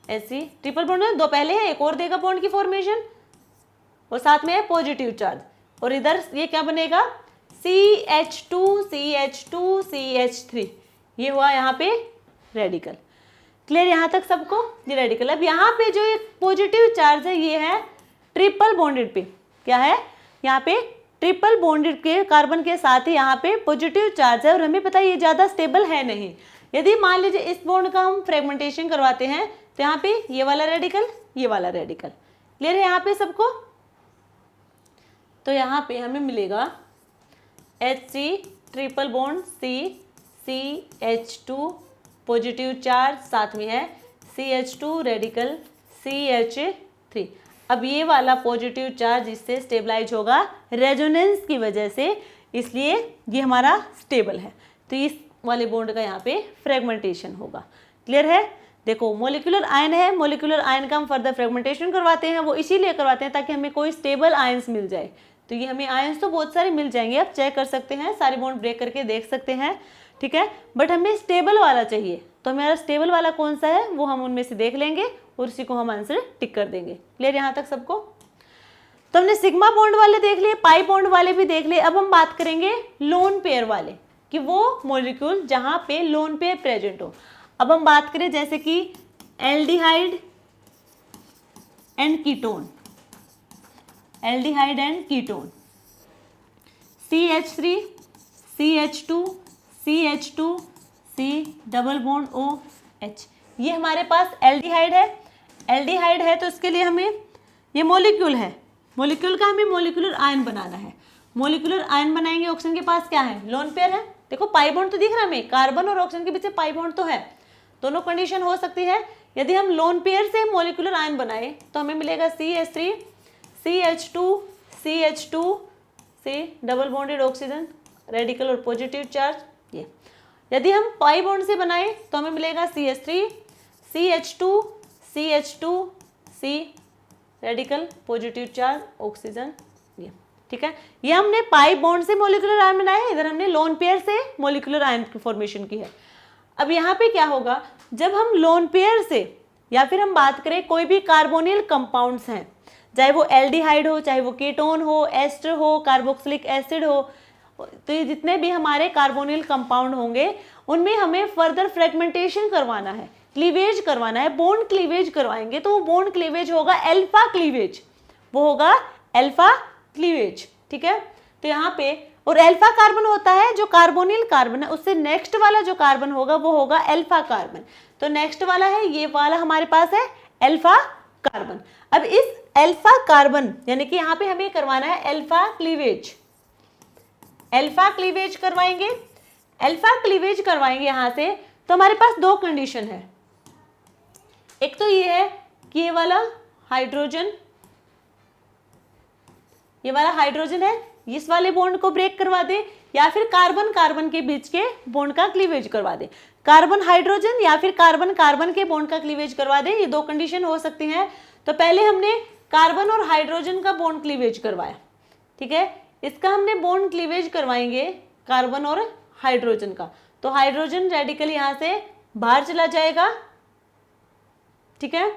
ऐसी ट्रिपल बॉन्ड में दो पहले है, एक और देगा बॉन्ड की फॉर्मेशन, और साथ में है पॉजिटिव चार्ज। और इधर ये क्या बनेगा, CH2 CH2 CH3, ये हुआ यहाँ पे रेडिकल। क्लियर यहाँ तक सबको, ये रेडिकल। अब यहाँ पे जो एक पॉजिटिव चार्ज है ये है ट्रिपल बॉन्डेड पे, क्या है यहाँ पे ट्रिपल बॉन्डेड के कार्बन के साथ ही यहाँ पे पॉजिटिव चार्ज है। और हमें पता है ये ज़्यादा स्टेबल है नहीं। यदि मान लीजिए इस बॉन्ड का हम फ्रेगमेंटेशन करवाते हैं तो यहाँ पे ये वाला रेडिकल, ये वाला रेडिकल। क्लियर है यहाँ पे सबको। तो यहाँ पे हमें मिलेगा HC triple bond CH2 positive charge, साथ में है CH2 रेडिकल CH3। अब ये वाला पॉजिटिव चार्ज इससे स्टेबलाइज होगा रेजोनेंस की वजह से, इसलिए ये हमारा स्टेबल है। तो इस वाले बॉन्ड का यहाँ पे फ्रेगमेंटेशन होगा। क्लियर है। देखो मॉलिक्यूलर आयन है, मॉलिक्यूलर आयन का हम फर्दर फ्रेगमेंटेशन करवाते हैं, वो इसीलिए करवाते हैं ताकि हमें कोई स्टेबल आयंस मिल जाए। तो ये हमें आयंस तो बहुत सारे मिल जाएंगे, आप चेक कर सकते हैं, सारे बॉन्ड ब्रेक करके देख सकते हैं, ठीक है, बट हमें स्टेबल वाला चाहिए। तो हमारा स्टेबल वाला कौन सा है वो हम उनमें से देख लेंगे और उसी को हम आंसर टिक कर देंगे। क्लियर यहाँ तक सबको। तो हमने सिग्मा बॉन्ड वाले देख लिए, पाई बॉन्ड वाले भी देख लिए। अब हम बात करेंगे लोन पेयर वाले, कि वो मॉलिक्यूल जहाँ पे लोन पेयर प्रेजेंट हो। अब हम बात करें जैसे कि aldehyde and ketone, aldehyde and ketone, CH3 CH2 CH2 C double bond OH, ये हमारे पास एल्डिहाइड है। एल्डिहाइड है तो इसके लिए हमें, ये मॉलिक्यूल है, मॉलिक्यूल का हमें मॉलिक्यूलर आयन बनाना है। मॉलिक्यूलर आयन बनाएंगे, ऑक्सीजन के पास क्या है, लोन पेयर है। देखो पाई बॉन्ड तो दिख रहा है हमें, कार्बन और ऑक्सीजन के बीच में पाई बॉन्ड तो है, दोनों कंडीशन हो सकती है। यदि हम लोन पेयर से मॉलिक्यूलर आयन बनाए तो हमें मिलेगा CH3 CH2 CH2 C double bonded oxygen radical और पॉजिटिव चार्ज। ये यदि हम पाई बॉन्ड से बनाए तो हमें मिलेगा CH3 CH2 CH2 C radical positive charge oxygen. ये ठीक है, ये हमने पाई बॉन्ड से मॉलिक्यूलर आयन बनाया है, इधर हमने लोन पेयर से मॉलिक्यूलर आयन की फॉर्मेशन की है। अब यहाँ पे क्या होगा, जब हम लोन पेयर से या फिर हम बात करें कोई भी कार्बोनिल कंपाउंड्स हैं, चाहे वो एल्डिहाइड हो, चाहे वो कीटोन हो, एस्टर हो, कार्बोक्सिलिक एसिड हो, तो ये जितने भी हमारे कार्बोनिल कंपाउंड होंगे उनमें हमें फर्दर फ्रेगमेंटेशन करवाना है, क्लीवेज करवाना है, बॉन्ड क्लीवेज करवाएंगे। तो वो बॉन्ड क्लीवेज होगा अल्फा क्लीवेज, वो होगा अल्फा क्लीवेज। ठीक है, तो यहाँ पे और अल्फा कार्बन होता है जो कार्बोनिल कार्बन है, उससे नेक्स्ट वाला जो कार्बन होगा वो होगा अल्फा कार्बन। तो नेक्स्ट वाला है ये वाला हमारे पास है अल्फा कार्बन। अब इस अल्फा कार्बन यानी कि यहाँ पे हमें करवाना है अल्फा क्लीवेज, अल्फा क्लीवेज करवाएंगे। अल्फा क्लीवेज करवाएंगे यहाँ से तो हमारे पास दो कंडीशन है, एक तो ये है कि ये वाला हाइड्रोजन, ये वाला हाइड्रोजन है, इस वाले बॉन्ड को ब्रेक करवा दे, या फिर कार्बन कार्बन के बीच के बॉन्ड का क्लीवेज करवा दे। कार्बन हाइड्रोजन या फिर कार्बन कार्बन के बॉन्ड का क्लीवेज करवा दे, ये दो कंडीशन हो सकती हैं। तो पहले हमने कार्बन और हाइड्रोजन का बॉन्ड क्लीवेज करवाया, ठीक है, इसका हमने बॉन्ड क्लीवेज करवाएंगे कार्बन और हाइड्रोजन का, तो हाइड्रोजन रेडिकल यहां से बाहर चला जाएगा, ठीक है,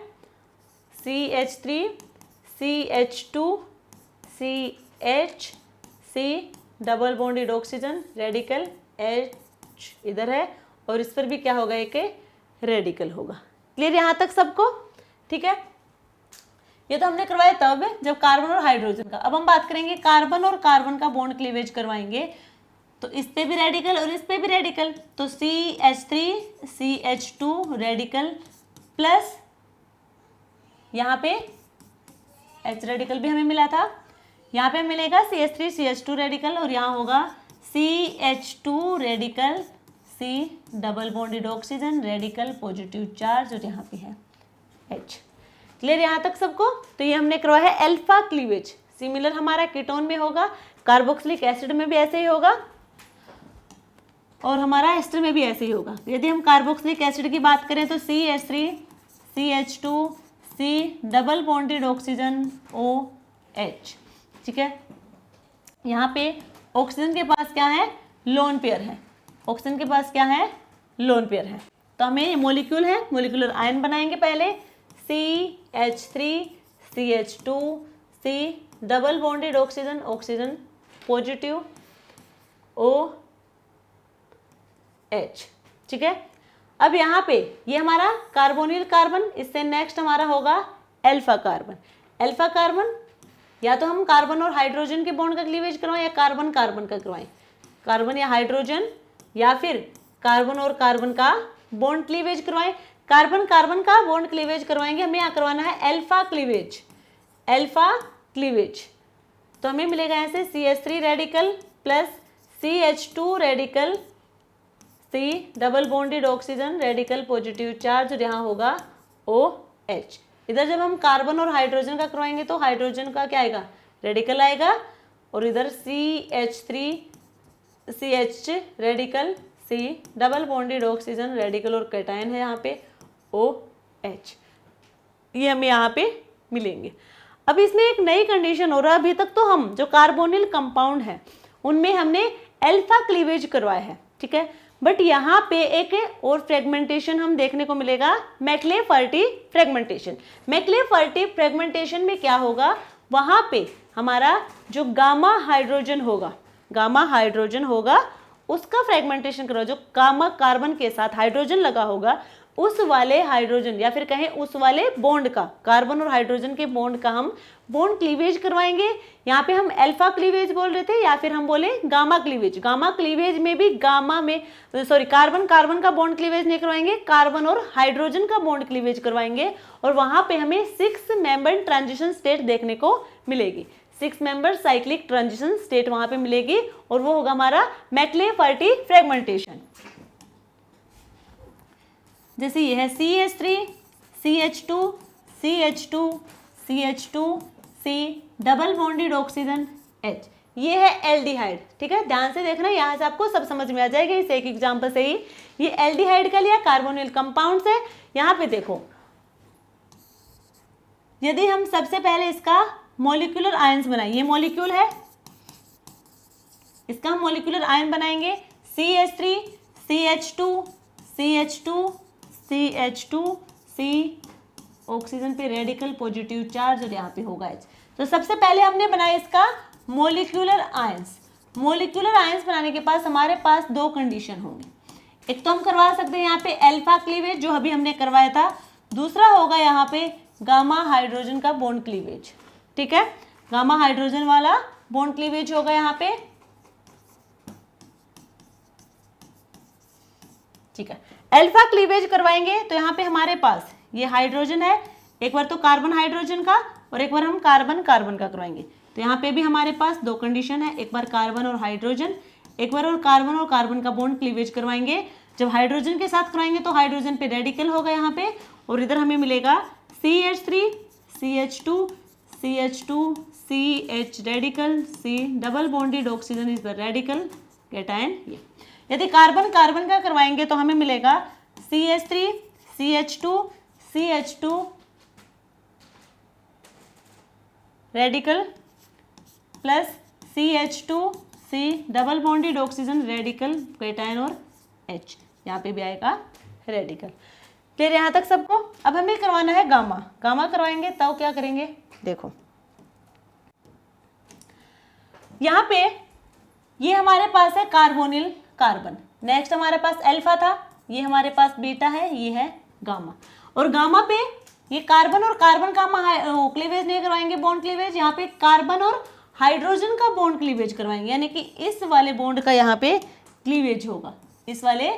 CH3 CH2 CH C double bonded oxygen radical H इधर है और इस पर भी क्या होगा, एक रेडिकल होगा। क्लियर यहां तक सबको, ठीक है। ये तो हमने करवाया तब जब कार्बन और हाइड्रोजन का। अब हम बात करेंगे कार्बन और कार्बन का बॉन्ड क्लीवेज करवाएंगे, तो इस पे भी रेडिकल और इस पे भी रेडिकल, तो CH3 CH2 रेडिकल प्लस यहाँ पे H रेडिकल भी हमें मिला था, यहाँ पे मिलेगा CH3 CH2 रेडिकल और यहाँ होगा CH2 radical C double bonded oxygen radical positive charge और यहाँ पे है H। क्लियर यहाँ तक सबको? तो ये हमने करवाया है अल्फा क्लीवेज। सिमिलर हमारा कीटोन में होगा, कार्बोक्सिलिक एसिड में भी ऐसे ही होगा और हमारा एस्टर में भी ऐसे ही होगा। यदि हम कार्बोक्सिलिक एसिड की बात करें तो CH3 CH2 C double bonded oxygen OH, ठीक है। यहाँ पे ऑक्सीजन के पास क्या है, लोन पेयर है, ऑक्सीजन के पास क्या है, लोन पेयर है। तो हमें ये मॉलिक्यूल है, मॉलिक्यूलर आयन बनाएंगे पहले, CH3 CH2 C double bonded oxygen oxygen positive OH, ठीक है। अब यहाँ पे ये हमारा कार्बोनिल कार्बन, इससे नेक्स्ट हमारा होगा अल्फा कार्बन। अल्फा कार्बन या तो हम कार्बन और हाइड्रोजन के बॉन्ड का क्लीवेज करवाएं या कार्बन कार्बन का करवाएं, कार्बन या हाइड्रोजन या फिर कार्बन और कार्बन का बॉन्ड क्लीवेज करवाएं। कार्बन कार्बन का बॉन्ड क्लीवेज करवाएंगे, हमें यहाँ करवाना है अल्फा क्लीवेज, अल्फा क्लीवेज। तो हमें मिलेगा यहाँ से CH3 radical plus CH2 radical C double bonded oxygen radical positive charge और यहाँ होगा OH। इधर जब हम कार्बन और हाइड्रोजन का करवाएंगे तो हाइड्रोजन का क्या आएगा, रेडिकल आएगा और इधर CH3 CH radical C double bonded oxygen radical और कैटायन है यहाँ पे OH, ये हमें यहाँ पे मिलेंगे। अब इसमें एक नई कंडीशन हो रहा है, अभी तक तो हम जो कार्बोनिल कंपाउंड है उनमें हमने अल्फा क्लीवेज करवाया है, ठीक है, बट यहाँ पे एक और फ्रेगमेंटेशन हम देखने को मिलेगा, मैक्ले-फर्टी फ्रेगमेंटेशन। मैक्ले-फर्टी फ्रेगमेंटेशन में क्या होगा, वहाँ पे हमारा जो गामा हाइड्रोजन होगा उसका फ्रेगमेंटेशन करो, जो गामा कार्बन के साथ हाइड्रोजन लगा होगा उस वाले हाइड्रोजन या फिर कहें उस वाले बॉन्ड का, कार्बन और हाइड्रोजन के बॉन्ड का हम बॉन्ड क्लीवेज करवाएंगे। यहाँ पे हम अल्फा क्लीवेज बोल रहे थे या फिर हम बोले गामा क्लीवेज। गामा क्लीवेज में भी कार्बन कार्बन का बॉन्ड क्लीवेज नहीं करवाएंगे, कार्बन और हाइड्रोजन का बॉन्ड क्लीवेज करवाएंगे और वहां पे हमें 6 मेंबर ट्रांजिशन स्टेट देखने को मिलेगी, 6 मेंबर साइक्लिक ट्रांजिशन स्टेट वहां पे मिलेगी और वो होगा हमारा मैक्ले-फर्टी फ्रेगमेंटेशन। जैसे ये है CH3 CH2 CH2 CH2 C double bonded oxygen H, ये है एल्डिहाइड, ठीक है। ध्यान से देखना, यहाँ से आपको सब समझ में आ जाएगा इस एक एग्जांपल से ही। ये एल्डिहाइड का लिया, कार्बोनिल कंपाउंड्स है। यहाँ पे देखो, यदि हम सबसे पहले इसका मॉलिक्यूलर आयंस बनाए, ये मॉलिक्यूल है, इसका हम मॉलिक्यूलर आयन बनाएंगे CH3 CH2 CH2 CH2 C oxygen पे रेडिकल पॉजिटिव चार्ज और यहाँ पे होगा H। तो सबसे पहले हमने बनाया इसका मॉलिक्यूलर आयंस। मॉलिक्यूलर आयंस बनाने के पास हमारे पास 2 कंडीशन होंगे, एक तो हम करवा सकते हैं यहाँ पे अल्फा क्लीवेज जो अभी हमने करवाया था, दूसरा होगा यहाँ पे गामा हाइड्रोजन का बॉन्ड क्लीवेज, ठीक है। गामा हाइड्रोजन वाला बॉन्ड क्लीवेज होगा यहाँ पे, ठीक है। अल्फा क्लीवेज करवाएंगे तो यहाँ पे हमारे पास ये हाइड्रोजन है, एक बार तो कार्बन हाइड्रोजन का और एक बार हम कार्बन कार्बन का करवाएंगे। तो यहाँ पे भी हमारे पास 2 कंडीशन है, एक बार कार्बन और हाइड्रोजन, एक बार और कार्बन का बॉन्ड क्लीवेज करवाएंगे। जब हाइड्रोजन के साथ करवाएंगे तो हाइड्रोजन पे रेडिकल होगा यहाँ पे और इधर हमें मिलेगा CH3 CH2 CH2 CH radical C double bonded oxygen is the radical cation. ये यदि कार्बन कार्बन का करवाएंगे तो हमें मिलेगा CH3 CH2 CH2 radical plus CH2 C double bonded oxygen radical cation और H, यहाँ पे भी आएगा रेडिकल। क्लियर यहाँ तक सबको? अब हमें करवाना है गामा। गामा करवाएंगे तब क्या करेंगे, देखो यहाँ पे ये हमारे पास है कार्बोनिल कार्बन, नेक्स्ट हमारे पास अल्फा था, ये हमारे पास बीटा है, ये है गामा। और गामा पे ये कार्बन और कार्बन का हम क्लीवेज नहीं करवाएंगे, बॉन्ड क्लीवेज, यहाँ पे कार्बन और हाइड्रोजन का बॉन्ड क्लीवेज करवाएंगे, यानी कि इस वाले बॉन्ड का यहाँ पे क्लीवेज होगा, इस वाले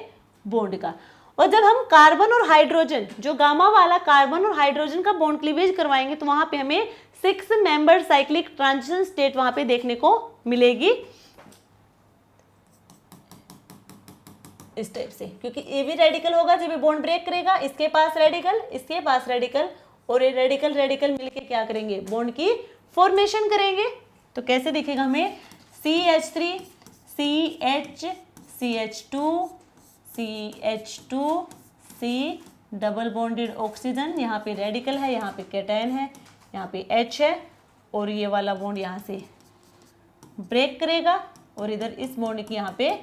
बॉन्ड का। और जब हम कार्बन और हाइड्रोजन, जो गामा वाला कार्बन और हाइड्रोजन का बॉन्ड क्लीवेज करवाएंगे, तो वहां पे हमें 6 मेंबर साइक्लिक ट्रांजिशन स्टेट वहां पे देखने को मिलेगी इस टाइप से, क्योंकि ये भी रेडिकल होगा जब ये बॉन्ड ब्रेक करेगा, इसके पास रेडिकल, इसके पास रेडिकल, और ये रेडिकल रेडिकल मिलके क्या करेंगे, बॉन्ड की फॉर्मेशन करेंगे। तो कैसे दिखेगा हमें, CH3 CH CH2 CH2 C double bonded oxygen, यहाँ पे रेडिकल है, यहाँ पे कैटायन है, यहाँ पे H है, और ये वाला बॉन्ड यहाँ से ब्रेक करेगा और इधर इस बॉन्ड की यहाँ पे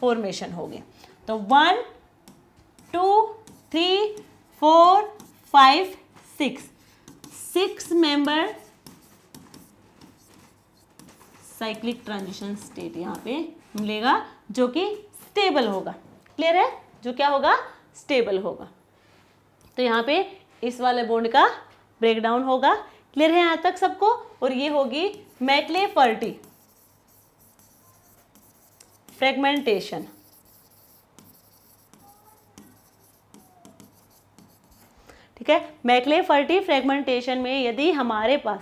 फॉर्मेशन होगी। तो 1 2 3 4 5 6 मेंबर साइक्लिक ट्रांजिशन स्टेट यहाँ पे मिलेगा, जो कि स्टेबल होगा। क्लियर है, जो क्या होगा, स्टेबल होगा। तो यहाँ पे इस वाले बॉन्ड का ब्रेकडाउन होगा। क्लियर है यहाँ तक सबको। और ये होगी मैक्ले-फर्टी फ्रेगमेंटेशन। ठीक है, मैक्ले-फर्टी फ्रेगमेंटेशन में यदि हमारे पास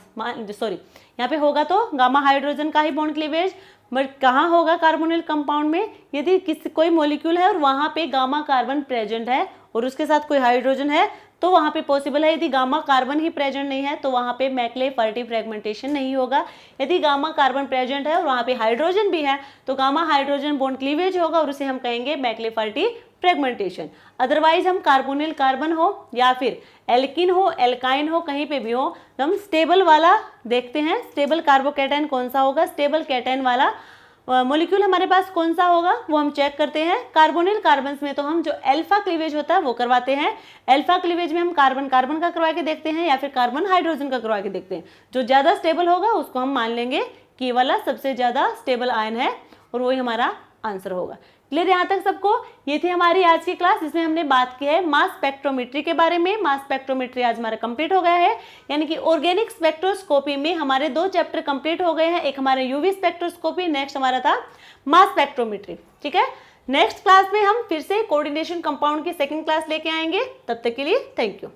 यहाँ पे होगा तो गामा हाइड्रोजन का ही बॉन्ड क्लीवेज, बट कहाँ होगा कार्बोनिल कंपाउंड में, यदि कोई मॉलिक्यूल है और वहाँ पे गामा कार्बन प्रेजेंट है और उसके साथ कोई हाइड्रोजन है तो वहाँ पे पॉसिबल है। यदि गामा कार्बन ही प्रेजेंट नहीं है तो वहाँ पे मैक्ले-फर्टी फ्रेगमेंटेशन नहीं होगा। यदि गामा कार्बन प्रेजेंट है और वहाँ पे हाइड्रोजन भी है तो गामा हाइड्रोजन बॉन्ड क्लीवेज होगा और उसे हम कहेंगे मैक्ले-फर्टी फ्रेगमेंटेशन। अदरवाइज हम कार्बोनिल कार्बन हो या फिर एल्किन हो, एल्काइन हो, कहीं पे भी हो, तो हम स्टेबल वाला देखते हैं। स्टेबल कार्बोकैटायन कौन सा होगा, स्टेबल कैटायन वाला मॉलिक्यूल हमारे पास कौन सा होगा वो हम चेक करते हैं। कार्बोनिल कार्बन्स में तो हम जो अल्फा क्लीवेज होता है वो करवाते हैं। अल्फा क्लीवेज में हम कार्बन कार्बन का करवा के देखते हैं या फिर कार्बन हाइड्रोजन का करवा के देखते हैं। जो ज़्यादा स्टेबल होगा उसको हम मान लेंगे कि ये वाला सबसे ज़्यादा स्टेबल आयन है और वही हमारा आंसर होगा। क्लियर यहाँ तक सबको। ये थी हमारी आज की क्लास जिसमें हमने बात की है मास स्पेक्ट्रोमेट्री के बारे में। मास स्पेक्ट्रोमेट्री आज हमारा कंप्लीट हो गया है, यानी कि ऑर्गेनिक स्पेक्ट्रोस्कोपी में हमारे 2 चैप्टर कंप्लीट हो गए हैं। एक हमारा यूवी स्पेक्ट्रोस्कोपी, नेक्स्ट हमारा था मास स्पेक्ट्रोमेट्री। ठीक है, नेक्स्ट क्लास में हम फिर से कोऑर्डिनेशन कंपाउंड की सेकंड क्लास लेके आएंगे। तब तक के लिए थैंक यू।